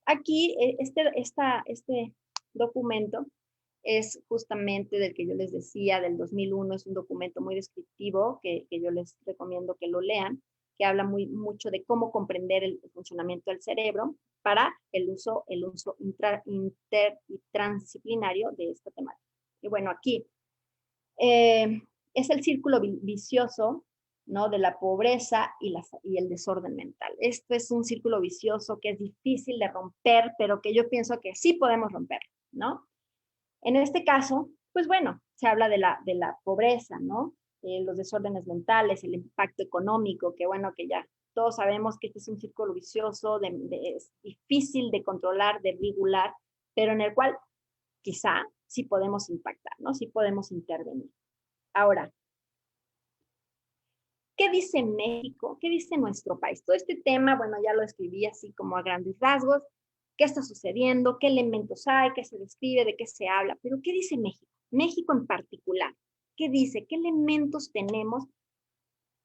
aquí este documento es justamente del que yo les decía, del 2001, es un documento muy descriptivo que yo les recomiendo que lo lean, que habla mucho de cómo comprender el funcionamiento del cerebro para el uso inter y transdisciplinario de esta temática. Y bueno, aquí es el círculo vicioso, ¿no? De la pobreza y el desorden mental. Esto es un círculo vicioso que es difícil de romper, pero que yo pienso que sí podemos romper, ¿no? En este caso, pues bueno, se habla de la pobreza, ¿no? Los desórdenes mentales, el impacto económico, que bueno, que ya todos sabemos que este es un círculo vicioso, es difícil de controlar, de regular, pero en el cual quizá sí podemos impactar, ¿no? Sí podemos intervenir. Ahora, ¿Qué dice México? ¿Qué dice nuestro país? Todo este tema, bueno, ya lo escribí así como a grandes rasgos. ¿Qué está sucediendo? ¿Qué elementos hay? ¿Qué se describe? ¿De qué se habla? Pero ¿qué dice México? México en particular. ¿Qué dice? ¿Qué elementos tenemos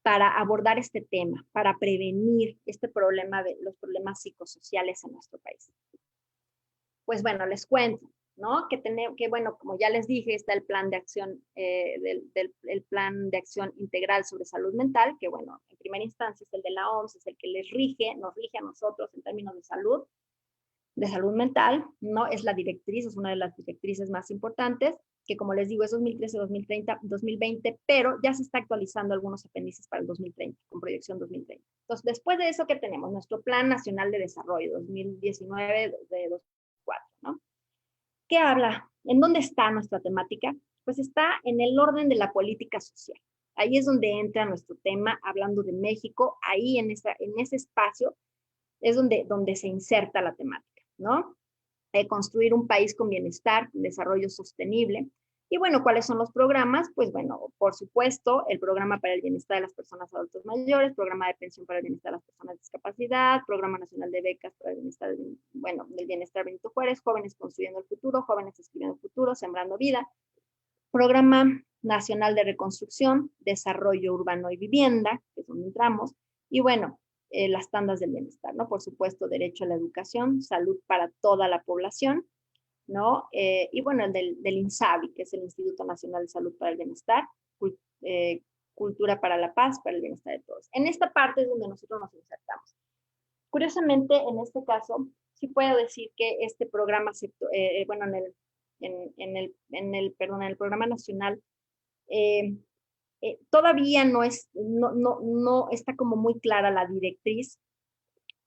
para abordar este tema, para prevenir este problema de los problemas psicosociales en nuestro país? Pues bueno, les cuento, ¿no? Que bueno, como ya les dije, está el plan de acción, el plan de acción integral sobre salud mental, que bueno, en primera instancia es el de la OMS, es el que nos rige a nosotros en términos de salud mental, ¿no? Es la directriz, es una de las directrices más importantes, que como les digo es 2013, 2030, 2020, pero ya se está actualizando algunos apéndices para el 2030, con proyección 2030. Entonces, después de eso, ¿qué tenemos? Nuestro Plan Nacional de Desarrollo 2019 de 2004, ¿no? ¿Qué habla? ¿En dónde está nuestra temática? Pues está en el orden de la política social. Ahí es donde entra nuestro tema, hablando de México, ahí en ese espacio es donde se inserta la temática, ¿no? Construir un país con bienestar, con desarrollo sostenible. Y bueno, ¿cuáles son los programas? Pues bueno, por supuesto, el programa para el bienestar de las personas adultos mayores, programa de pensión para el bienestar de las personas de discapacidad, programa nacional de becas para el bienestar, bueno, del bienestar Benito Juárez, jóvenes construyendo el futuro, jóvenes escribiendo el futuro, sembrando vida, programa nacional de reconstrucción, desarrollo urbano y vivienda, que es donde entramos, y bueno, las tandas del bienestar, ¿no? Por supuesto, derecho a la educación, salud para toda la población, ¿no? Y bueno, el del INSABI, que es el Instituto Nacional de Salud para el Bienestar, cultura para la paz, para el bienestar de todos. En esta parte es donde nosotros nos insertamos. Curiosamente, en este caso, sí puedo decir que este programa, bueno, en el programa nacional, todavía no está como muy clara la directriz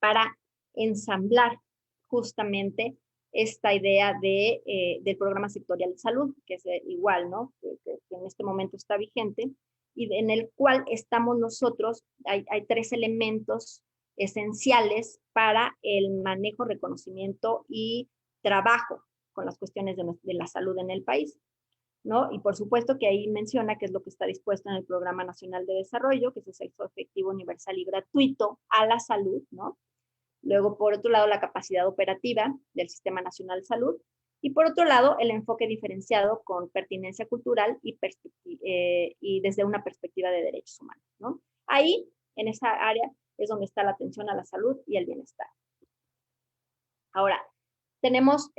para ensamblar justamente esta idea del programa sectorial de salud, que es igual, ¿no? Que en este momento está vigente, y en el cual estamos nosotros, hay 3 elementos esenciales para el manejo, reconocimiento y trabajo con las cuestiones de la salud en el país, ¿no? Y por supuesto que ahí menciona que es lo que está dispuesto en el Programa Nacional de Desarrollo, que es el acceso efectivo, universal y gratuito a la salud, ¿no? Luego, por otro lado, la capacidad operativa del Sistema Nacional de Salud. Y por otro lado, el enfoque diferenciado con pertinencia cultural y desde una perspectiva de derechos humanos, ¿no? Ahí, en esa área, es donde está la atención a la salud y el bienestar. Ahora, tenemos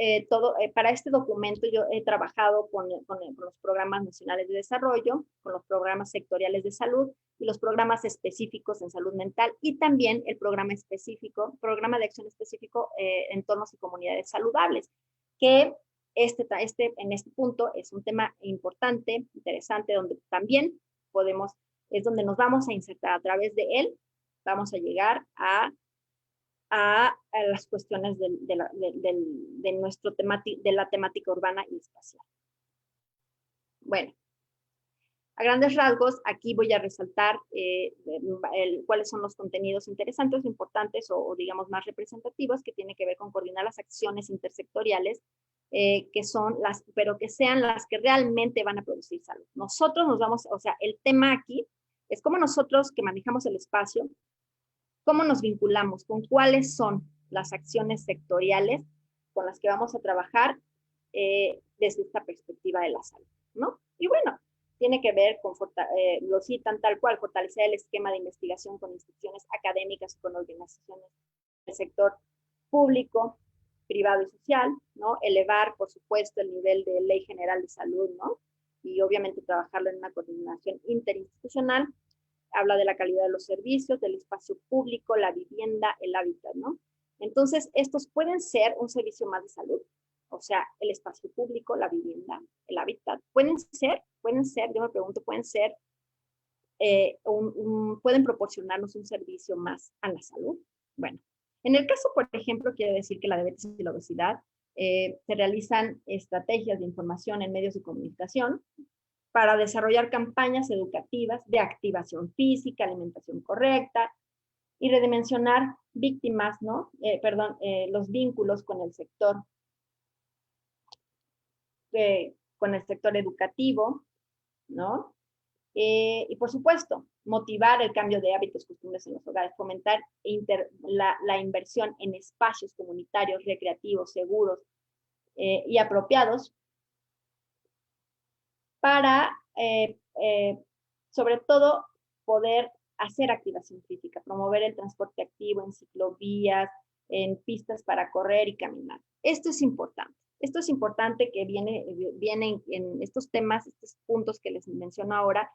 para este documento yo he trabajado con los programas nacionales de desarrollo, con los programas sectoriales de salud y los programas específicos en salud mental y también el programa de acción específico entornos y comunidades saludables, que en este punto es un tema importante, interesante, donde también es donde nos vamos a insertar a través de él, vamos a llegar a las cuestiones de la temática urbana y espacial. Bueno, a grandes rasgos, aquí voy a resaltar cuáles son los contenidos interesantes, importantes o digamos más representativos que tienen que ver con coordinar las acciones intersectoriales pero que sean las que realmente van a producir salud. Nosotros o sea, el tema aquí es cómo nosotros que manejamos el espacio, cómo nos vinculamos, con cuáles son las acciones sectoriales con las que vamos a trabajar desde esta perspectiva de la salud, ¿no? Y bueno, tiene que ver con, lo citan tal cual, fortalecer el esquema de investigación con instituciones académicas y con organizaciones del sector público, privado y social, ¿no? Elevar, por supuesto, el nivel de ley general de salud, ¿no? Y obviamente trabajarlo en una coordinación interinstitucional. Habla de la calidad de los servicios, del espacio público, la vivienda, el hábitat, ¿no? Entonces, estos pueden ser un servicio más de salud, o sea, el espacio público, la vivienda, el hábitat, pueden ser, yo me pregunto, pueden proporcionarnos un servicio más a la salud. Bueno, en el caso, por ejemplo, quiero decir que la diabetes y la obesidad se realizan estrategias de información en medios de comunicación para desarrollar campañas educativas de activación física, alimentación correcta y redimensionar víctimas, ¿no? Los vínculos con el sector educativo, ¿no? Y por supuesto, motivar el cambio de hábitos, costumbres en los hogares, fomentar la inversión en espacios comunitarios, recreativos, seguros y apropiados para, sobre todo, poder hacer activación física, promover el transporte activo en ciclovías, en pistas para correr y caminar. Esto es importante. Esto es importante que viene en estos temas, estos puntos que les menciono ahora,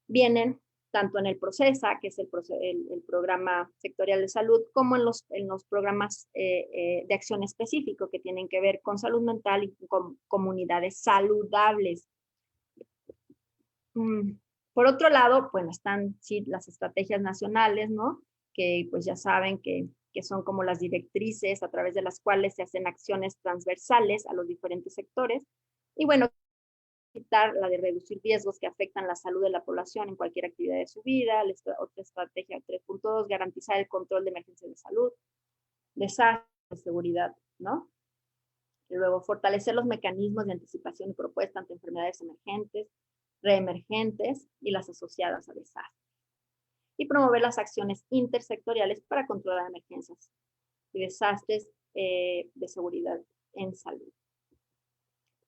vienen tanto en el PROCESA, que es el programa sectorial de salud, como en los programas de acción específico que tienen que ver con salud mental y con comunidades saludables. Por otro lado, bueno, están sí las estrategias nacionales, ¿no? Que pues ya saben que son como las directrices a través de las cuales se hacen acciones transversales a los diferentes sectores. Y bueno, la de reducir riesgos que afectan la salud de la población en cualquier actividad de su vida. Otra estrategia 3.2, garantizar el control de emergencias de salud, desastres, de seguridad, ¿no? Y luego, fortalecer los mecanismos de anticipación y propuesta ante enfermedades emergentes, reemergentes y las asociadas a desastres. Y promover las acciones intersectoriales para controlar emergencias y desastres de seguridad en salud.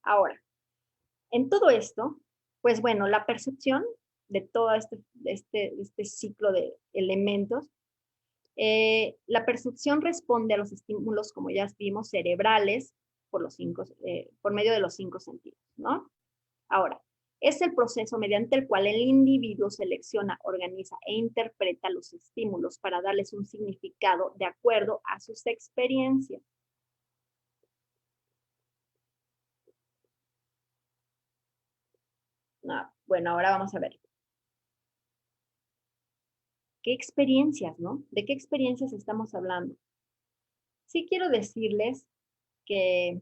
Ahora, en todo esto, pues bueno, la percepción de todo este ciclo de elementos, la percepción responde a los estímulos, como ya vimos, cerebrales por medio de los 5 sentidos, ¿no? Ahora, es el proceso mediante el cual el individuo selecciona, organiza e interpreta los estímulos para darles un significado de acuerdo a sus experiencias. Bueno, ahora vamos a ver. ¿Qué experiencias, no? ¿De qué experiencias estamos hablando? Sí quiero decirles que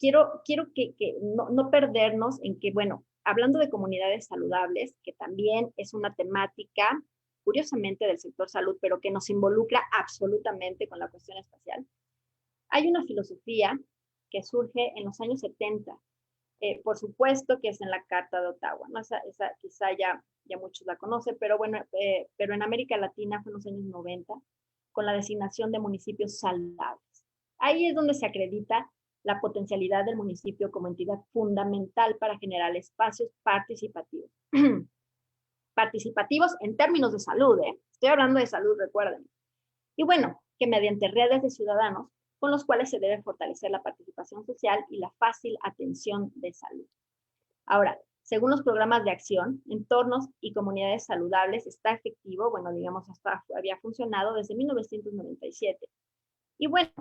quiero que no perdernos en que, bueno, hablando de comunidades saludables, que también es una temática, curiosamente, del sector salud, pero que nos involucra absolutamente con la cuestión espacial, hay una filosofía que surge en los años 70, por supuesto que es en la Carta de Ottawa, ¿no? Esa quizá ya muchos la conocen, pero bueno, pero en América Latina fue en los años 90, con la designación de municipios saludables. Ahí es donde se acredita la potencialidad del municipio como entidad fundamental para generar espacios participativos. Participativos en términos de salud, ¿eh? Estoy hablando de salud, recuerden. Y bueno, que mediante redes de ciudadanos con los cuales se debe fortalecer la participación social y la fácil atención de salud. Ahora, según los programas de acción, entornos y comunidades saludables está efectivo, bueno, digamos, hasta había funcionado desde 1997. Y bueno,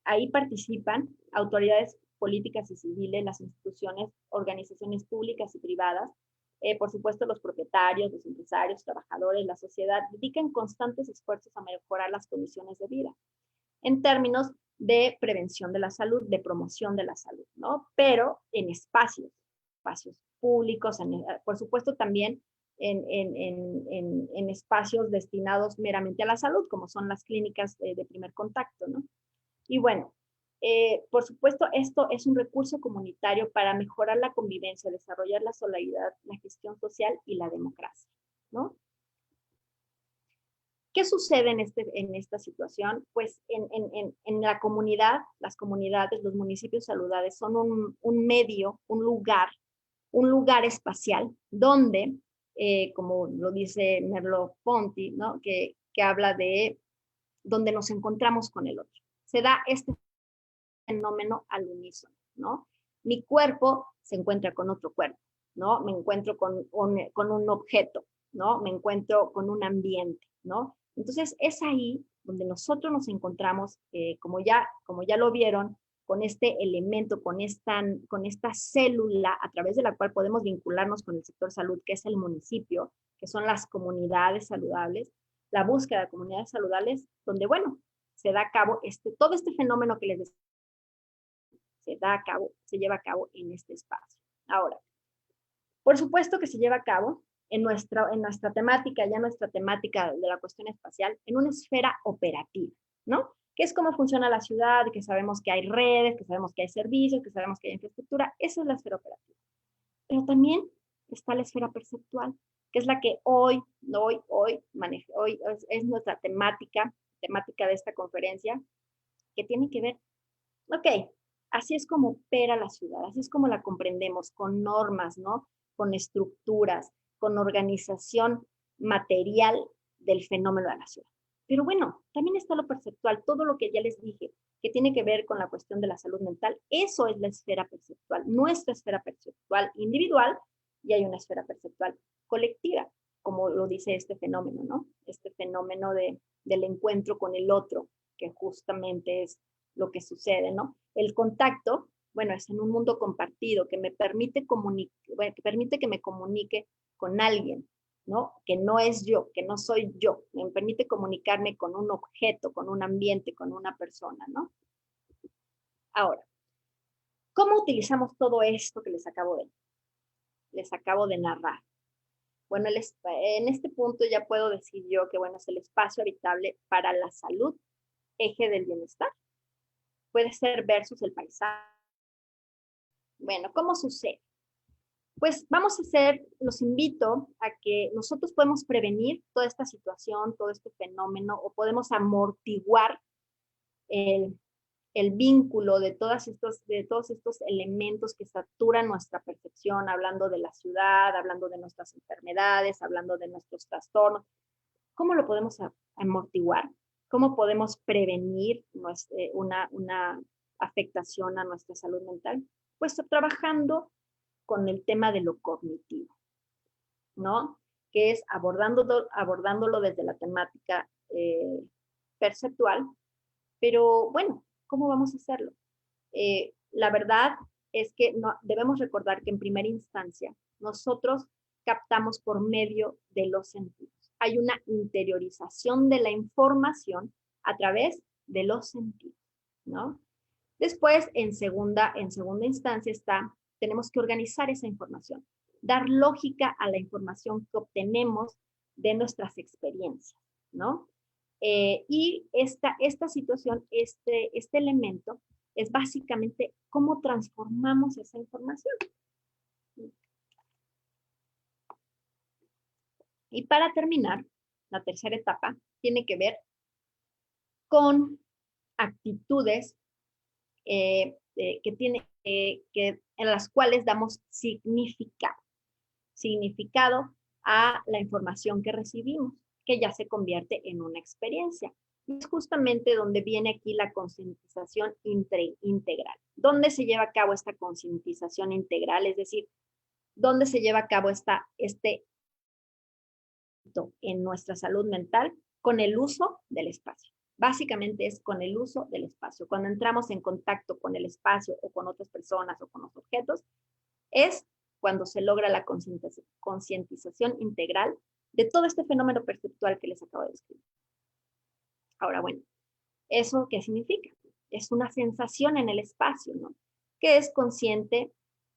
ahí participan autoridades políticas y civiles, las instituciones, organizaciones públicas y privadas, por supuesto los propietarios, los empresarios, trabajadores, la sociedad, dedican constantes esfuerzos a mejorar las condiciones de vida en términos de prevención de la salud, de promoción de la salud, ¿no? Pero en espacios públicos, por supuesto también en espacios destinados meramente a la salud, como son las clínicas de primer contacto, ¿no? Y bueno, por supuesto, esto es un recurso comunitario para mejorar la convivencia, desarrollar la solidaridad, la gestión social y la democracia, ¿no? ¿Qué sucede en esta situación? Pues en la comunidad, las comunidades, los municipios saludables son un medio, un lugar espacial donde, como lo dice Merleau-Ponty, ¿no? que habla de donde nos encontramos con el otro. Se da este fenómeno al unísono, ¿no? Mi cuerpo se encuentra con otro cuerpo, ¿no? Me encuentro con un objeto, ¿no? Me encuentro con un ambiente, ¿no? Entonces es ahí donde nosotros nos encontramos, como ya lo vieron, con este elemento, con esta célula a través de la cual podemos vincularnos con el sector salud, que es el municipio, que son las comunidades saludables, la búsqueda de comunidades saludables, donde, bueno, se da a cabo todo este fenómeno que les decía, se lleva a cabo en este espacio. Ahora, por supuesto que se lleva a cabo en nuestra temática, ya nuestra temática de la cuestión espacial, en una esfera operativa, ¿no? Que es cómo funciona la ciudad, que sabemos que hay redes, que sabemos que hay servicios, que sabemos que hay infraestructura, esa es la esfera operativa. Pero también está la esfera perceptual, que es la que hoy es nuestra temática de esta conferencia, que tiene que ver, ok, así es como opera la ciudad, así es como la comprendemos, con normas, ¿no? Con estructuras, con organización material del fenómeno de la ciudad. Pero bueno, también está lo perceptual, todo lo que ya les dije, que tiene que ver con la cuestión de la salud mental, eso es la esfera perceptual, nuestra esfera perceptual individual, y hay una esfera perceptual colectiva, como lo dice este fenómeno, ¿no? Este fenómeno del encuentro con el otro, que justamente es lo que sucede, ¿no? El contacto, bueno, es en un mundo compartido que me permite que permite que me comunique con alguien, ¿no? Que no es yo, que no soy yo. Me permite comunicarme con un objeto, con un ambiente, con una persona, ¿no? Ahora, ¿cómo utilizamos todo esto que les acabo de narrar? Bueno, en este punto ya puedo decir yo que, bueno, es el espacio habitable para la salud, eje del bienestar. Puede ser versus el paisaje. Bueno, ¿cómo sucede? Pues vamos a hacer, los invito a que nosotros podemos prevenir toda esta situación, todo este fenómeno, o podemos amortiguar el, el vínculo de todos estos elementos que saturan nuestra percepción, hablando de la ciudad, hablando de nuestras enfermedades, hablando de nuestros trastornos. ¿Cómo lo podemos amortiguar? ¿Cómo podemos prevenir una afectación a nuestra salud mental? Pues trabajando con el tema de lo cognitivo, ¿no? Que es abordándolo desde la temática perceptual, pero bueno, ¿cómo vamos a hacerlo? La verdad es que no, debemos recordar que en primera instancia nosotros captamos por medio de los sentidos. Hay una interiorización de la información a través de los sentidos, ¿no? Después, en segunda instancia tenemos que organizar esa información, dar lógica a la información que obtenemos de nuestras experiencias, ¿no? Y esta situación, este elemento, es básicamente cómo transformamos esa información. Y para terminar, la tercera etapa tiene que ver con actitudes en las cuales damos significado a la información que recibimos, que ya se convierte en una experiencia. Y es justamente donde viene aquí la concientización integral. ¿Dónde se lleva a cabo esta concientización integral? Es decir, ¿dónde se lleva a cabo en nuestra salud mental? Con el uso del espacio. Básicamente es con el uso del espacio. Cuando entramos en contacto con el espacio o con otras personas o con los objetos, es cuando se logra la concientización integral de todo este fenómeno perceptual que les acabo de describir. Ahora, bueno, ¿eso qué significa? Es una sensación en el espacio, ¿no? Que es consciente,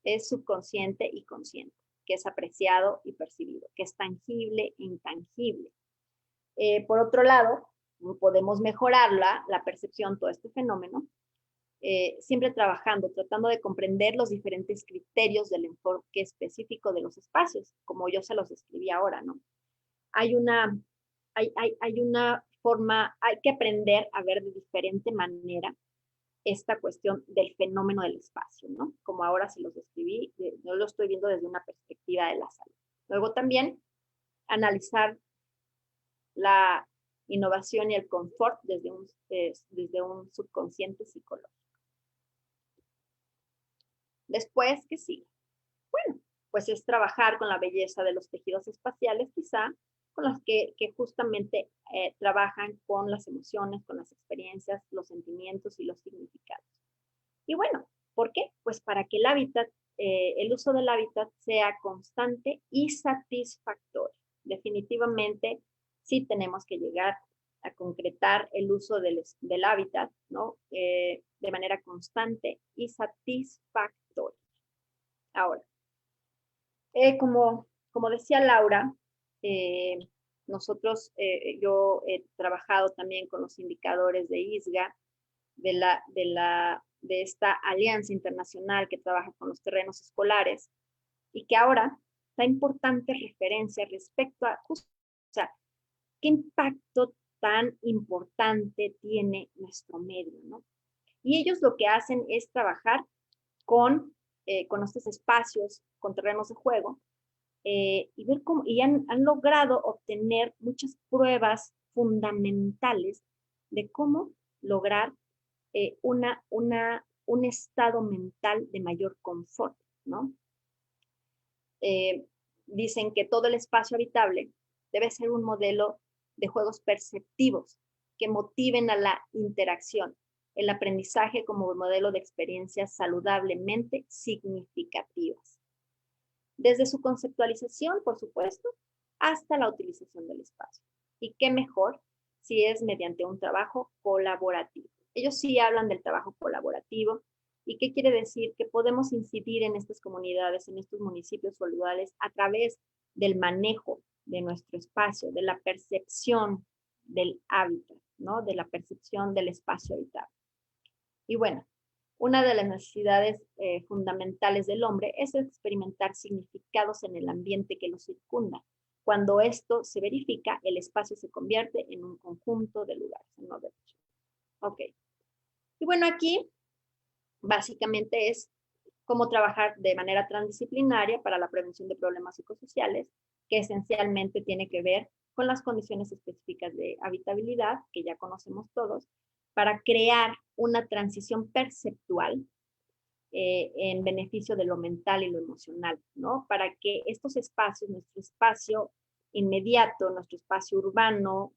es subconsciente y consciente, que es apreciado y percibido, que es tangible e intangible. Por otro lado, podemos mejorar la percepción, todo este fenómeno, siempre tratando de comprender los diferentes criterios del enfoque específico de los espacios, como yo se los escribí ahora, ¿no? Hay una forma, hay que aprender a ver de diferente manera esta cuestión del fenómeno del espacio, ¿no? Como ahora se los describí, yo lo estoy viendo desde una perspectiva de la salud. Luego también analizar la innovación y el confort desde un subconsciente psicológico. Después, ¿qué sigue? Bueno, pues es trabajar con la belleza de los tejidos espaciales, quizá, con los que justamente trabajan con las emociones, con las experiencias, los sentimientos y los significados. Y bueno, ¿por qué? Pues para que el uso del hábitat sea constante y satisfactorio. Definitivamente, sí tenemos que llegar a concretar el uso del hábitat, ¿no? De manera constante y satisfactoria. Ahora, como decía Laura, yo he trabajado también con los indicadores de ISGA, de esta alianza internacional que trabaja con los terrenos escolares, y que ahora da importantes referencias respecto a, o sea, qué impacto tan importante tiene nuestro medio, ¿no? Y ellos lo que hacen es trabajar con estos espacios, con terrenos de juego, y ver cómo, y han logrado obtener muchas pruebas fundamentales de cómo lograr un estado mental de mayor confort, ¿no? Dicen que todo el espacio habitable debe ser un modelo de juegos perceptivos que motiven a la interacción, el aprendizaje como modelo de experiencias saludablemente significativas. Desde su conceptualización, por supuesto, hasta la utilización del espacio. Y qué mejor si es mediante un trabajo colaborativo. Ellos sí hablan del trabajo colaborativo. ¿Y qué quiere decir? Que podemos incidir en estas comunidades, en estos municipios o lugares a través del manejo de nuestro espacio, de la percepción del hábitat, ¿no? De la percepción del espacio habitable. Y bueno, una de las necesidades fundamentales del hombre es experimentar significados en el ambiente que lo circunda. Cuando esto se verifica, el espacio se convierte en un conjunto de lugares. ¿No? Ok. Y bueno, aquí básicamente es cómo trabajar de manera transdisciplinaria para la prevención de problemas psicosociales, que esencialmente tiene que ver con las condiciones específicas de habitabilidad, que ya conocemos todos, para crear una transición perceptual en beneficio de lo mental y lo emocional, ¿no? Para que estos espacios, nuestro espacio inmediato, nuestro espacio urbano,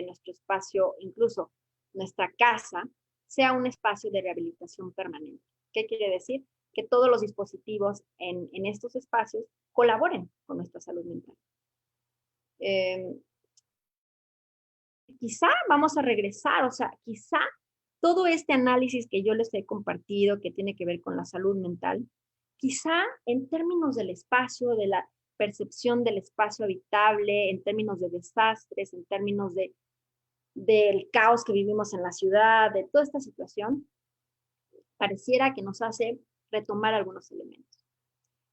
nuestro espacio, incluso nuestra casa, sea un espacio de rehabilitación permanente. ¿Qué quiere decir? Que todos los dispositivos en estos espacios colaboren con nuestra salud mental. Quizá vamos a regresar, o sea, quizá todo este análisis que yo les he compartido, que tiene que ver con la salud mental, quizá en términos del espacio, de la percepción del espacio habitable, en términos de desastres, en términos del caos que vivimos en la ciudad, de toda esta situación, pareciera que nos hace retomar algunos elementos.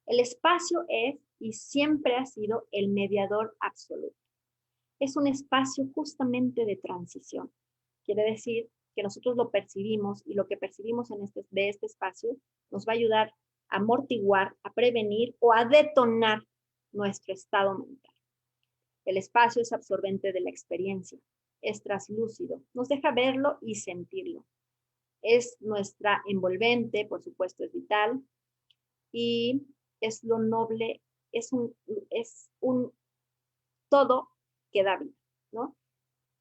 El espacio es y siempre ha sido el mediador absoluto. Es un espacio justamente de transición. Quiere decir que nosotros lo percibimos y lo que percibimos de este espacio nos va a ayudar a amortiguar, a prevenir o a detonar nuestro estado mental. El espacio es absorbente de la experiencia, es traslúcido, nos deja verlo y sentirlo. Es nuestra envolvente, por supuesto es vital, y es lo noble, es un todo que da vida, ¿no?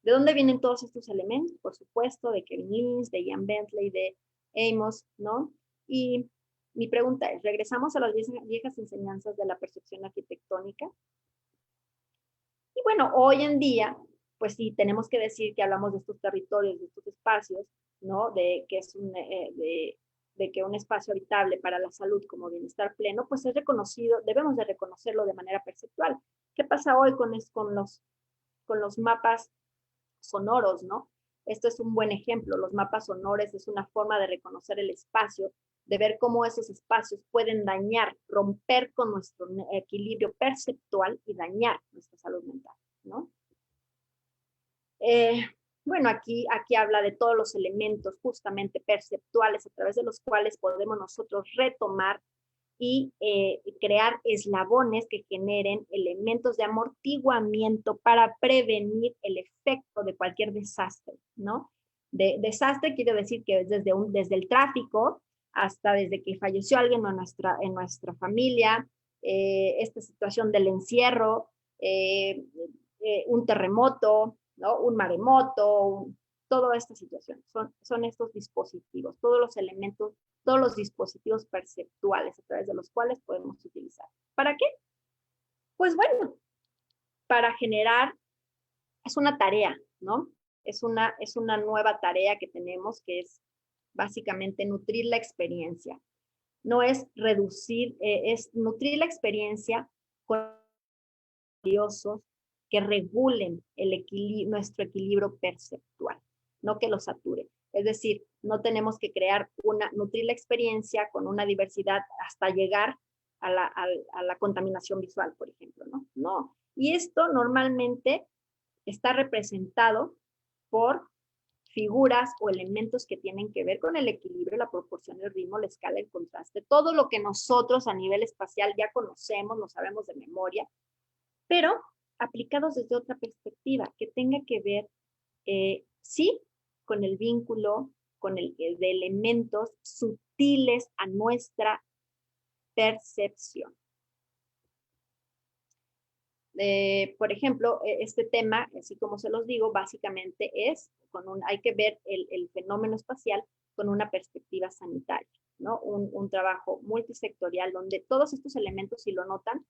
¿De dónde vienen todos estos elementos? Por supuesto, de Kevin Lynch, de Ian Bentley, de Amos, ¿no? Y mi pregunta es, ¿regresamos a las viejas enseñanzas de la percepción arquitectónica? Y bueno, hoy en día, pues sí, tenemos que decir que hablamos de estos territorios, de estos espacios, ¿no? De que es de que un espacio habitable para la salud como bienestar pleno, pues es reconocido, debemos de reconocerlo de manera perceptual. ¿Qué pasa hoy con los mapas sonoros, ¿no? Esto es un buen ejemplo. Los mapas sonoros es una forma de reconocer el espacio, de ver cómo esos espacios pueden dañar, romper con nuestro equilibrio perceptual y dañar nuestra salud mental, ¿no? Bueno, aquí habla de todos los elementos justamente perceptuales a través de los cuales podemos nosotros retomar y crear eslabones que generen elementos de amortiguamiento para prevenir el efecto de cualquier desastre, ¿no? Desastre quiere decir que desde el tráfico hasta desde que falleció alguien en nuestra familia, esta situación del encierro, un terremoto, ¿no? Un maremoto, toda esta situación. Son estos dispositivos, todos los elementos, todos los dispositivos perceptuales a través de los cuales podemos utilizar. ¿Para qué? Pues bueno, para generar, es una tarea, ¿no? Es una nueva tarea que tenemos que es básicamente nutrir la experiencia. No es reducir, es nutrir la experiencia con curiosos que regulen nuestro equilibrio perceptual, no que lo sature. Es decir, no tenemos que nutrir la experiencia con una diversidad hasta llegar a la contaminación visual, por ejemplo, ¿no? No. Y esto normalmente está representado por figuras o elementos que tienen que ver con el equilibrio, la proporción, el ritmo, la escala, el contraste, todo lo que nosotros a nivel espacial ya conocemos, lo sabemos de memoria, pero aplicados desde otra perspectiva, que tenga que ver, sí, con el vínculo, con el de elementos sutiles a nuestra percepción. Por ejemplo, este tema, así como se los digo, básicamente es, hay que ver el fenómeno espacial con una perspectiva sanitaria, ¿no? Un trabajo multisectorial donde todos estos elementos, si lo notan,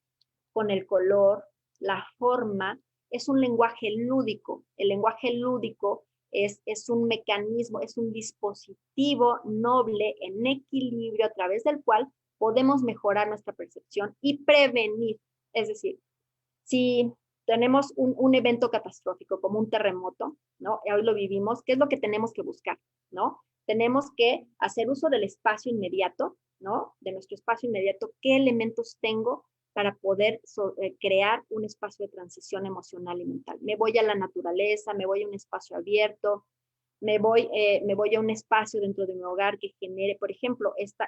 con el color, la forma, es un lenguaje lúdico. El lenguaje lúdico es un mecanismo, es un dispositivo noble en equilibrio a través del cual podemos mejorar nuestra percepción y prevenir. Es decir, si tenemos un evento catastrófico como un terremoto, ¿no? Hoy lo vivimos, ¿qué es lo que tenemos que buscar, ¿no? Tenemos que hacer uso del espacio inmediato, ¿no? De nuestro espacio inmediato, ¿qué elementos tengo para poder crear un espacio de transición emocional y mental? Me voy a la naturaleza, me voy a un espacio abierto, me voy a un espacio dentro de mi hogar que genere, por ejemplo, esta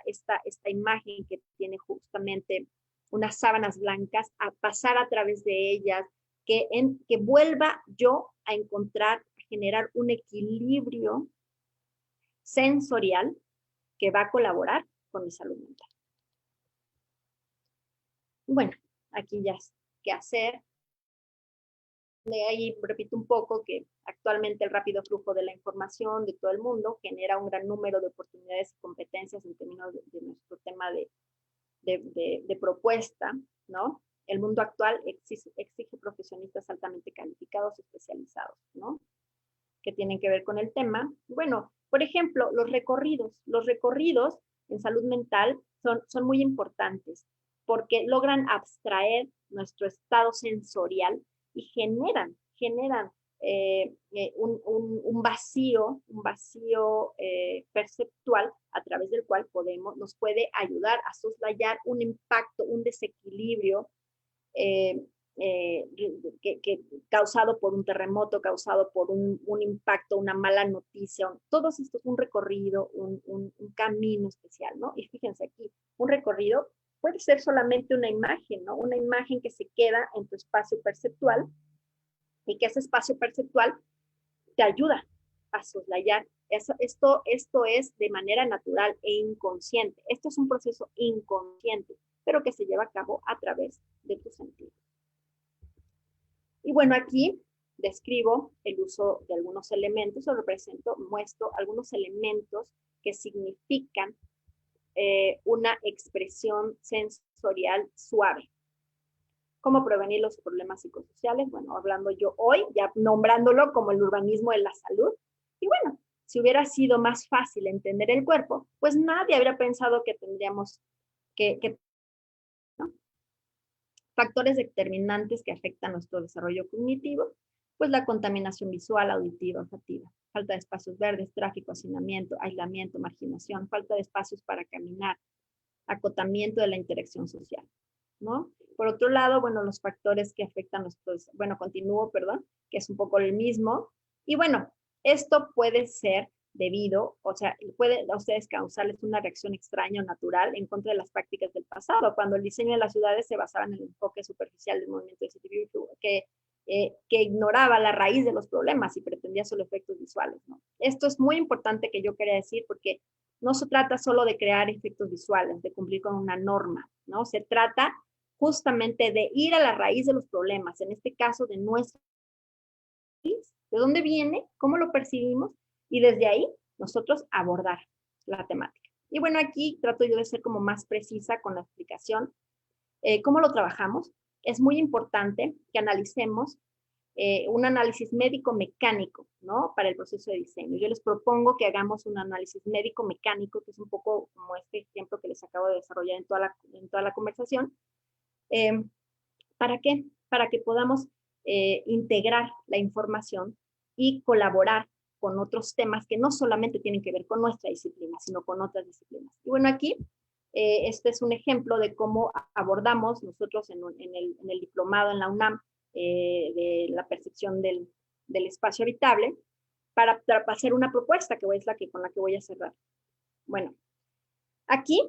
imagen que tiene justamente unas sábanas blancas, a pasar a través de ellas, que vuelva yo a encontrar, a generar un equilibrio sensorial que va a colaborar con mi salud mental. Bueno, aquí ya es qué hacer. De ahí repito un poco que actualmente el rápido flujo de la información de todo el mundo genera un gran número de oportunidades y competencias en términos de nuestro tema de propuesta, ¿no? El mundo actual exige profesionistas altamente calificados, especializados, ¿no? Que tienen que ver con el tema. Bueno, por ejemplo, los recorridos. Los recorridos en salud mental son muy importantes porque logran abstraer nuestro estado sensorial y generan un vacío perceptual a través del cual nos puede ayudar a soslayar un impacto, un desequilibrio causado por un terremoto, causado por un impacto, una mala noticia, todo esto es un recorrido, un camino especial, ¿no? Y fíjense aquí, un recorrido puede ser solamente una imagen, ¿no? Una imagen que se queda en tu espacio perceptual y que ese espacio perceptual te ayuda a soslayar. Esto es de manera natural e inconsciente. Esto es un proceso inconsciente, pero que se lleva a cabo a través de tus sentidos. Y bueno, aquí describo el uso de algunos elementos, muestro algunos elementos que significan una expresión sensorial suave. ¿Cómo prevenir los problemas psicosociales? Bueno, hablando yo hoy, ya nombrándolo como el urbanismo de la salud. Y bueno, si hubiera sido más fácil entender el cuerpo, pues nadie habría pensado que tendríamos ¿no? Factores determinantes que afectan nuestro desarrollo cognitivo, pues la contaminación visual, auditiva, olfativa, falta de espacios verdes, tráfico, hacinamiento, aislamiento, marginación, falta de espacios para caminar, acotamiento de la interacción social, ¿no? Por otro lado, bueno, los factores que afectan nuestros, bueno, que es un poco el mismo. Y bueno, esto puede ser debido, o sea, puede a ustedes causarles una reacción extraña o natural en contra de las prácticas del pasado, cuando el diseño de las ciudades se basaba en el enfoque superficial del movimiento de City View, que ignoraba la raíz de los problemas y pretendía solo efectos visuales, ¿no? Esto es muy importante que yo quería decir porque no se trata solo de crear efectos visuales, de cumplir con una norma, ¿no? Se trata justamente de ir a la raíz de los problemas, en este caso de nuestro país, de dónde viene, cómo lo percibimos, y desde ahí nosotros abordar la temática. Y bueno, aquí trato yo de ser como más precisa con la explicación. ¿Cómo lo trabajamos? Es muy importante que analicemos un análisis médico-mecánico, ¿no? Para el proceso de diseño. Yo les propongo que hagamos un análisis médico-mecánico, que es un poco como este ejemplo que les acabo de desarrollar en toda la conversación. ¿Para qué? Para que podamos integrar la información y colaborar con otros temas que no solamente tienen que ver con nuestra disciplina, sino con otras disciplinas. Y bueno, aquí Este es un ejemplo de cómo abordamos nosotros en el diplomado en la UNAM de la percepción del espacio habitable para hacer una propuesta que es con la que voy a cerrar. Bueno, aquí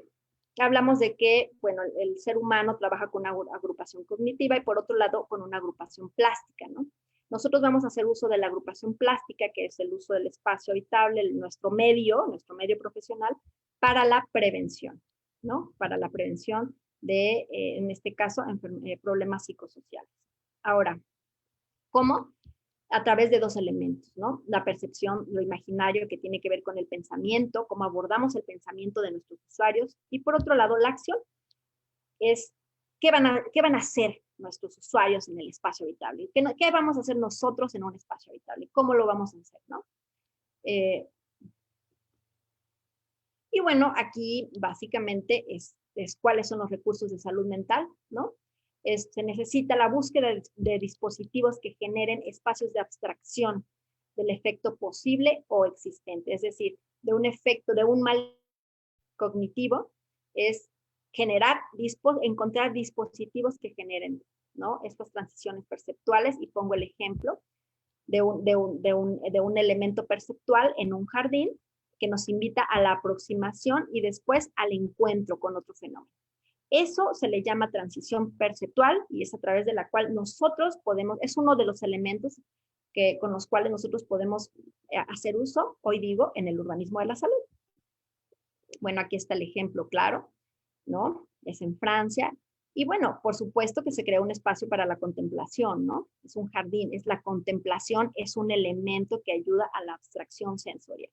hablamos de que, bueno, el ser humano trabaja con una agrupación cognitiva y por otro lado con una agrupación plástica, ¿no? Nosotros vamos a hacer uso de la agrupación plástica, que es el uso del espacio habitable, nuestro medio profesional, para la prevención, ¿no? Para la prevención de, en este caso, problemas psicosociales. Ahora, ¿cómo? A través de dos elementos, ¿no? La percepción, lo imaginario, que tiene que ver con el pensamiento, cómo abordamos el pensamiento de nuestros usuarios, y por otro lado, la acción es qué van a hacer nuestros usuarios en el espacio habitable, qué vamos a hacer nosotros en un espacio habitable, cómo lo vamos a hacer, ¿no? Y bueno, aquí básicamente es cuáles son los recursos de salud mental, ¿no? Se necesita la búsqueda de dispositivos que generen espacios de abstracción del efecto posible o existente, es decir, de un efecto, de un mal cognitivo, es encontrar dispositivos que generen, ¿no? Estas transiciones perceptuales, y pongo el ejemplo de un elemento perceptual en un jardín que nos invita a la aproximación y después al encuentro con otro fenómeno. Eso se le llama transición perceptual y es a través de la cual nosotros podemos, es uno de los elementos con los cuales nosotros podemos hacer uso, hoy digo, en el urbanismo de la salud. Bueno, aquí está el ejemplo claro, ¿no? Es en Francia. Y bueno, por supuesto que se creó un espacio para la contemplación, ¿no? Es un jardín, es la contemplación, es un elemento que ayuda a la abstracción sensorial.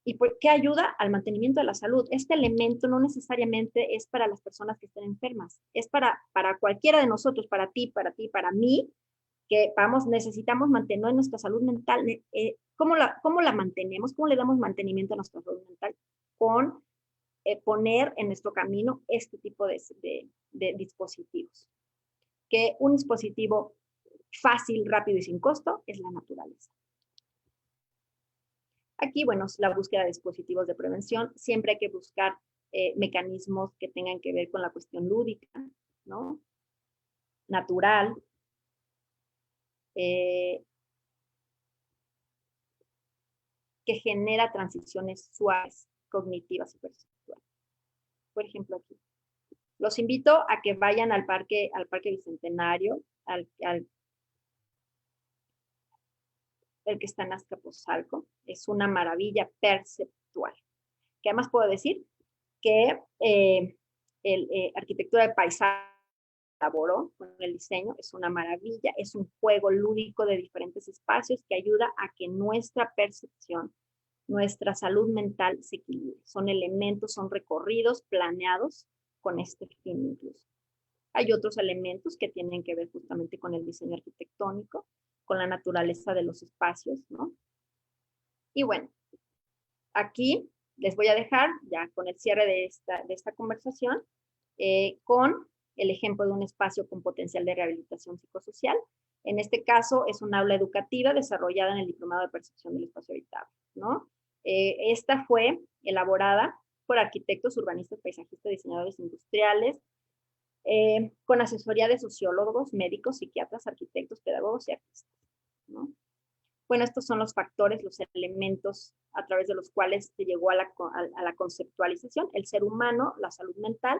¿Y por qué ayuda al mantenimiento de la salud? Este elemento no necesariamente es para las personas que estén enfermas, es para cualquiera de nosotros, para ti, para mí, que necesitamos mantener nuestra salud mental. ¿Cómo la mantenemos? ¿Cómo le damos mantenimiento a nuestra salud mental? Con poner en nuestro camino este tipo de dispositivos. Que un dispositivo fácil, rápido y sin costo es la naturaleza. Aquí, bueno, la búsqueda de dispositivos de prevención. Siempre hay que buscar mecanismos que tengan que ver con la cuestión lúdica, ¿no? Natural. Que genera transiciones suaves, cognitivas y perceptuales. Por ejemplo, aquí. Los invito a que vayan al Parque Bicentenario, el que está en Azcapotzalco. Es una maravilla perceptual. Que además puedo decir que arquitectura de paisaje elaboró con el diseño, es una maravilla, es un juego lúdico de diferentes espacios que ayuda a que nuestra percepción, nuestra salud mental se equilibre. Son elementos, son recorridos planeados con este fin incluso. Hay otros elementos que tienen que ver justamente con el diseño arquitectónico, con la naturaleza de los espacios, ¿no? Y bueno, aquí les voy a dejar ya con el cierre de esta conversación con el ejemplo de un espacio con potencial de rehabilitación psicosocial. En este caso es un aula educativa desarrollada en el Diplomado de Percepción del Espacio Habitable, ¿no? Esta fue elaborada por arquitectos, urbanistas, paisajistas, diseñadores industriales, con asesoría de sociólogos, médicos, psiquiatras, arquitectos, pedagogos y artistas, ¿no? Bueno, estos son los factores, los elementos a través de los cuales se llegó a la conceptualización. El ser humano, la salud mental,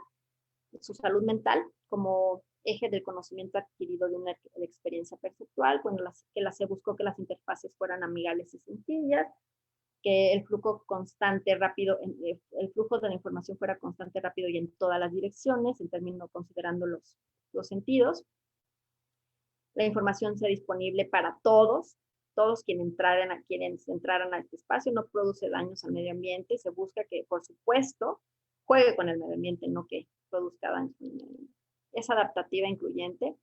su salud mental como eje del conocimiento adquirido de una experiencia perceptual. Bueno, se buscó que las interfaces fueran amigables y sencillas, que el flujo constante, rápido, el flujo de la información fuera constante, rápido y en todas las direcciones, en términos considerando los sentidos. La información sea disponible para todos quienes entraran a este espacio, no produce daños al medio ambiente, se busca que, por supuesto, juegue con el medio ambiente, no que produzca daños al medio ambiente. Es adaptativa, incluyente,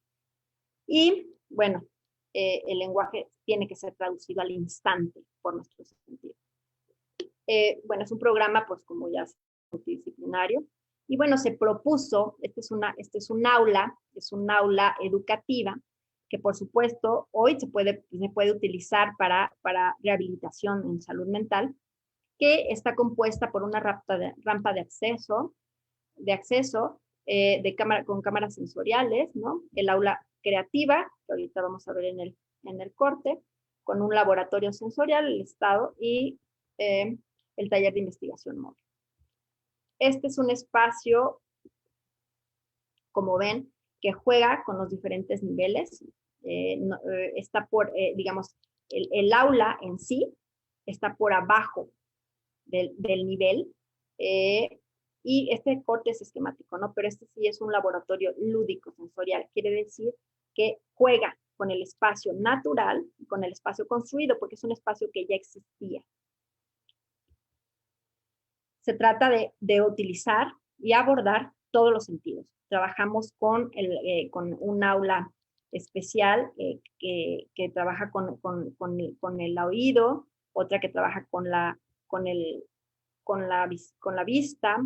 y, bueno, el lenguaje tiene que ser traducido al instante por nuestros sentidos. Bueno, es un programa, pues, como ya es multidisciplinario, y bueno, se propuso, este es un aula educativa, que por supuesto hoy se puede utilizar para rehabilitación en salud mental, que está compuesta por una rampa de acceso con cámaras sensoriales, ¿no? El aula creativa, que ahorita vamos a ver en el corte, con un laboratorio sensorial, el estado y el taller de investigación móvil. Este es un espacio, como ven, que juega con los diferentes niveles. Está por, digamos, el aula en sí está por abajo del nivel. Y este corte es esquemático, ¿no? Pero este sí es un laboratorio lúdico sensorial. Quiere decir que juega con el espacio natural y con el espacio construido, porque es un espacio que ya existía. Se trata de utilizar y abordar todos los sentidos. Trabajamos con un aula especial que trabaja con el oído, otra que trabaja con la vista,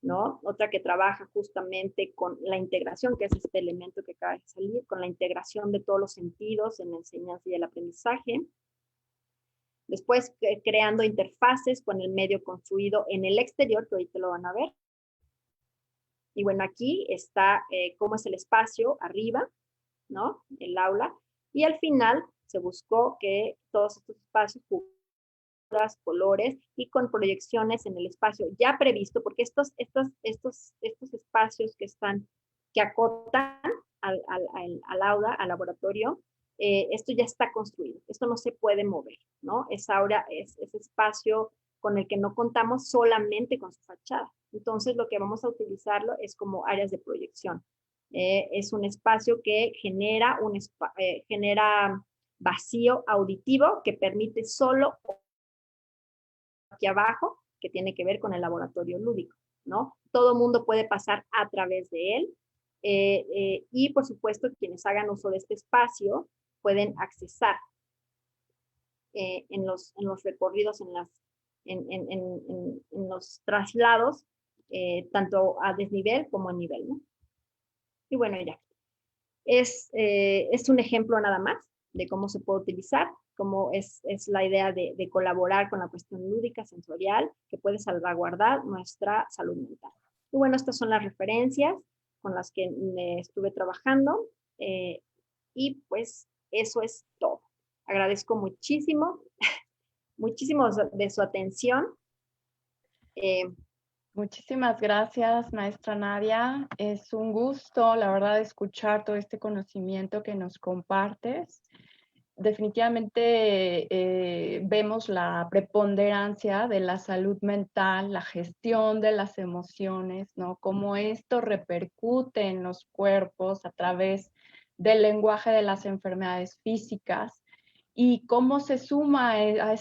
¿no? Otra que trabaja justamente con la integración, que es este elemento que acaba de salir, con la integración de todos los sentidos en la enseñanza y el aprendizaje. Después, creando interfaces con el medio construido en el exterior, que ahorita lo van a ver. Y bueno, aquí está cómo es el espacio arriba, ¿no? El aula. Y al final se buscó que todos estos espacios colores y con proyecciones en el espacio ya previsto, porque estos espacios que acotan al aula, al laboratorio, esto ya está construido, esto no se puede mover, ¿no? Es espacio con el que no contamos solamente con su fachada. Entonces, lo que vamos a utilizarlo es como áreas de proyección. Es un espacio que genera vacío auditivo que permite solo aquí abajo, que tiene que ver con el laboratorio lúdico, ¿no? Todo mundo puede pasar a través de él y, por supuesto, quienes hagan uso de este espacio pueden accesar en los recorridos, en los traslados, tanto a desnivel como a nivel, ¿no? Y bueno, ya. Es un ejemplo nada más de cómo se puede utilizar, cómo es la idea de colaborar con la cuestión lúdica, sensorial, que puede salvaguardar nuestra salud mental. Y bueno, estas son las referencias con las que estuve trabajando y pues eso es todo. Agradezco muchísimo, muchísimo de su atención. Muchísimas gracias, maestra Nadia. Es un gusto, la verdad, escuchar todo este conocimiento que nos compartes. Definitivamente vemos la preponderancia de la salud mental, la gestión de las emociones, ¿no? Cómo esto repercute en los cuerpos a través del lenguaje de las enfermedades físicas y cómo se suma a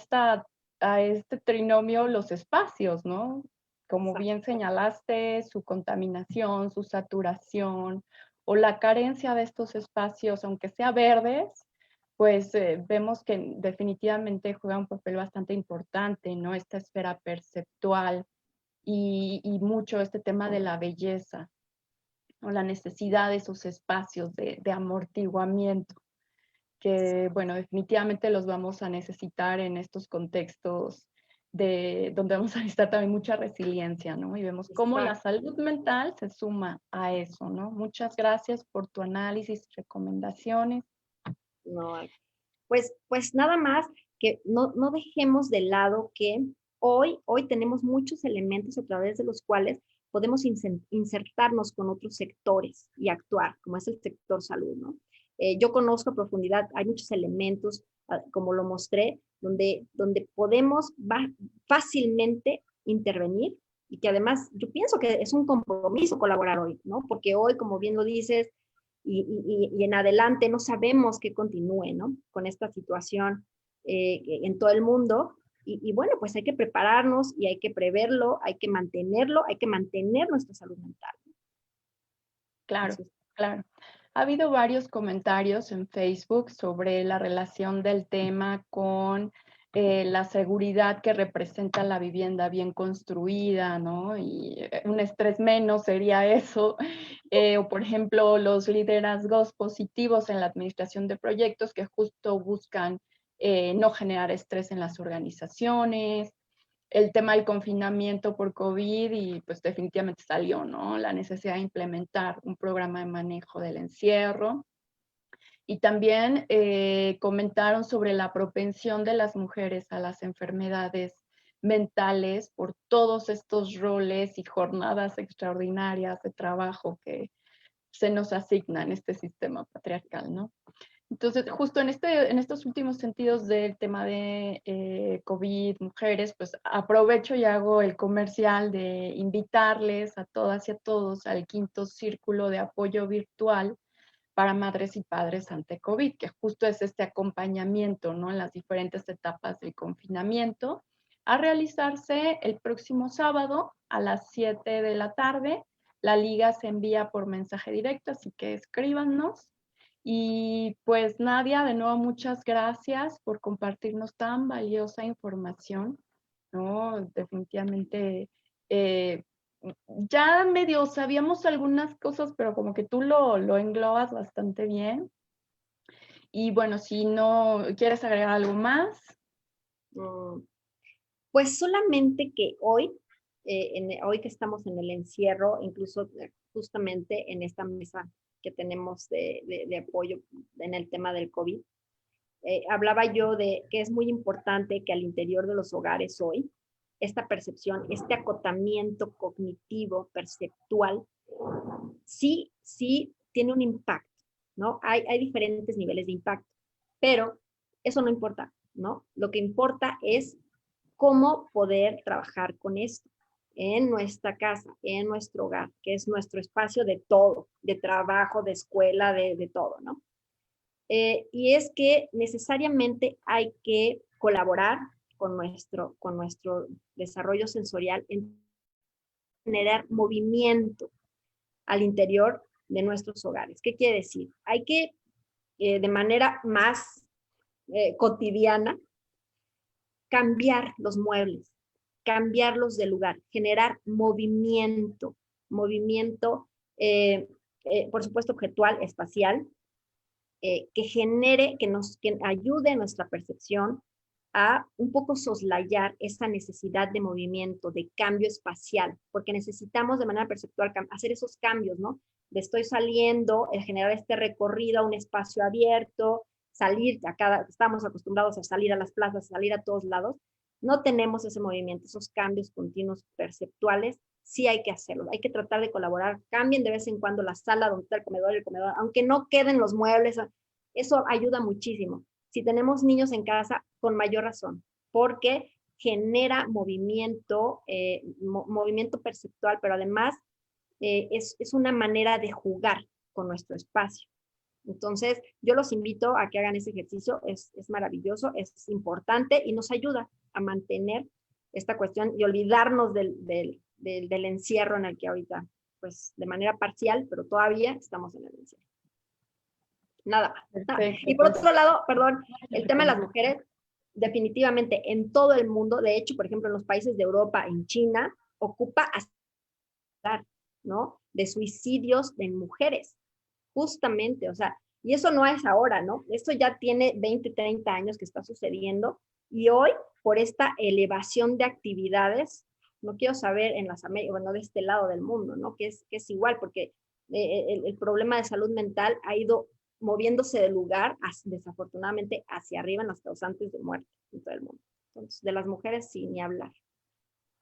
este trinomio los espacios, ¿no? Como bien señalaste, su contaminación, su saturación o la carencia de estos espacios, aunque sea verdes, pues vemos que definitivamente juega un papel bastante importante, ¿no? Esta esfera perceptual y mucho este tema de la belleza, o la necesidad de esos espacios de amortiguamiento, que, bueno, definitivamente los vamos a necesitar en estos contextos donde vamos a necesitar también mucha resiliencia, ¿no? Y vemos cómo la salud mental se suma a eso, ¿no? Muchas gracias por tu análisis, recomendaciones. No, pues nada más que no dejemos de lado que hoy tenemos muchos elementos a través de los cuales podemos insertarnos con otros sectores y actuar, como es el sector salud, ¿no? Yo conozco a profundidad, hay muchos elementos, como lo mostré, donde podemos fácilmente intervenir y que además yo pienso que es un compromiso colaborar hoy, ¿no? Porque hoy, como bien lo dices, y en adelante no sabemos qué continúe, ¿no? Con esta situación en todo el mundo. Y bueno, pues hay que prepararnos y hay que preverlo, hay que mantenerlo, hay que mantener nuestra salud mental. Claro, claro. Ha habido varios comentarios en Facebook sobre la relación del tema con la seguridad que representa la vivienda bien construida, ¿no? Y un estrés menos sería eso. O, por ejemplo, los liderazgos positivos en la administración de proyectos que justo buscan no generar estrés en las organizaciones. el tema del confinamiento por COVID y pues definitivamente salió, ¿no? La necesidad de implementar un programa de manejo del encierro. Y también comentaron sobre la propensión de las mujeres a las enfermedades mentales por todos estos roles y jornadas extraordinarias de trabajo que se nos asignan en este sistema patriarcal, ¿no? Entonces, justo en estos últimos sentidos del tema de COVID, mujeres, pues aprovecho y hago el comercial de invitarles a todas y a todos al 5º Círculo de Apoyo Virtual para Madres y Padres ante COVID, que justo es este acompañamiento, ¿no? En las diferentes etapas del confinamiento, a realizarse el próximo sábado a las 7 de la tarde. La liga se envía por mensaje directo, así que escríbanos. Y pues Nadia, de nuevo muchas gracias por compartirnos tan valiosa información, ¿no? Definitivamente ya medio sabíamos algunas cosas, pero como que tú lo englobas bastante bien. Y bueno, si no quieres agregar algo más. Pues solamente que hoy, hoy que estamos en el encierro, incluso justamente en esta mesa que tenemos de apoyo en el tema del COVID, hablaba yo de que es muy importante que al interior de los hogares hoy, esta percepción, este acotamiento cognitivo, perceptual, sí tiene un impacto, ¿no? Hay diferentes niveles de impacto, pero eso no importa, ¿no? Lo que importa es cómo poder trabajar con esto en nuestra casa, en nuestro hogar, que es nuestro espacio de todo, de trabajo, de escuela, de todo, ¿no? Y es que necesariamente hay que colaborar con nuestro desarrollo sensorial en generar movimiento al interior de nuestros hogares. ¿Qué quiere decir? Hay que, de manera más cotidiana, cambiar los muebles, cambiarlos de lugar, generar movimiento, movimiento, por supuesto, objetual, espacial, que genere, que ayude a nuestra percepción a un poco soslayar esa necesidad de movimiento, de cambio espacial, porque necesitamos de manera perceptual hacer esos cambios, ¿no? De estoy saliendo, el generar este recorrido a un espacio abierto, salir, estamos acostumbrados a salir a las plazas, salir a todos lados, no tenemos ese movimiento, esos cambios continuos perceptuales, sí hay que hacerlo, hay que tratar de colaborar, cambien de vez en cuando la sala donde está el comedor, aunque no queden los muebles, eso ayuda muchísimo. Si tenemos niños en casa, con mayor razón, porque genera movimiento, movimiento perceptual, pero además es una manera de jugar con nuestro espacio. Entonces, yo los invito a que hagan ese ejercicio, es maravilloso, es importante y nos ayuda a mantener esta cuestión y olvidarnos del encierro en el que ahorita, pues de manera parcial, pero todavía estamos en el encierro. Nada más. Perfecto, Y por pues, otro lado, perdón, el tema de las mujeres, definitivamente en todo el mundo, de hecho, por ejemplo, en los países de Europa, en China, ocupa hasta, ¿no? De suicidios de mujeres, justamente, o sea, y eso no es ahora, ¿no? Esto ya tiene 20, 30 años que está sucediendo y hoy, por esta elevación de actividades, no quiero saber en las Américas, bueno, de este lado del mundo, ¿no? Que es igual, porque el problema de salud mental ha ido moviéndose de lugar, desafortunadamente, hacia arriba en los causantes de muerte en todo el mundo. Entonces, de las mujeres, sí, ni hablar.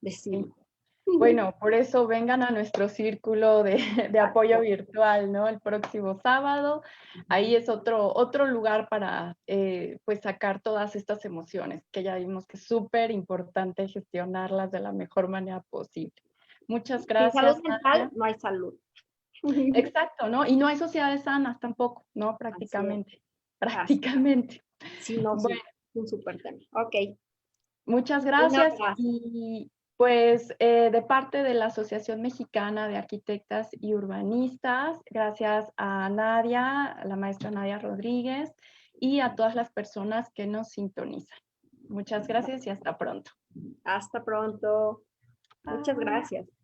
Decimos. Bueno, por eso vengan a nuestro círculo de apoyo virtual, ¿no? El próximo sábado. Ahí es otro lugar para pues sacar todas estas emociones, que ya vimos que es súper importante gestionarlas de la mejor manera posible. Muchas Sin gracias, salud mental Nadia. no hay salud. Exacto, ¿no? Y no hay sociedades sanas tampoco, ¿no? Prácticamente. Sí, no, sí, Bueno, un súper tema. Ok. muchas Un gracias abrazo. y pues de parte de la Asociación Mexicana de Arquitectas y Urbanistas, gracias a Nadia, a la maestra Nadia Rodríguez y a todas las personas que nos sintonizan. Muchas gracias y hasta pronto. Hasta pronto. Muchas Bye. gracias.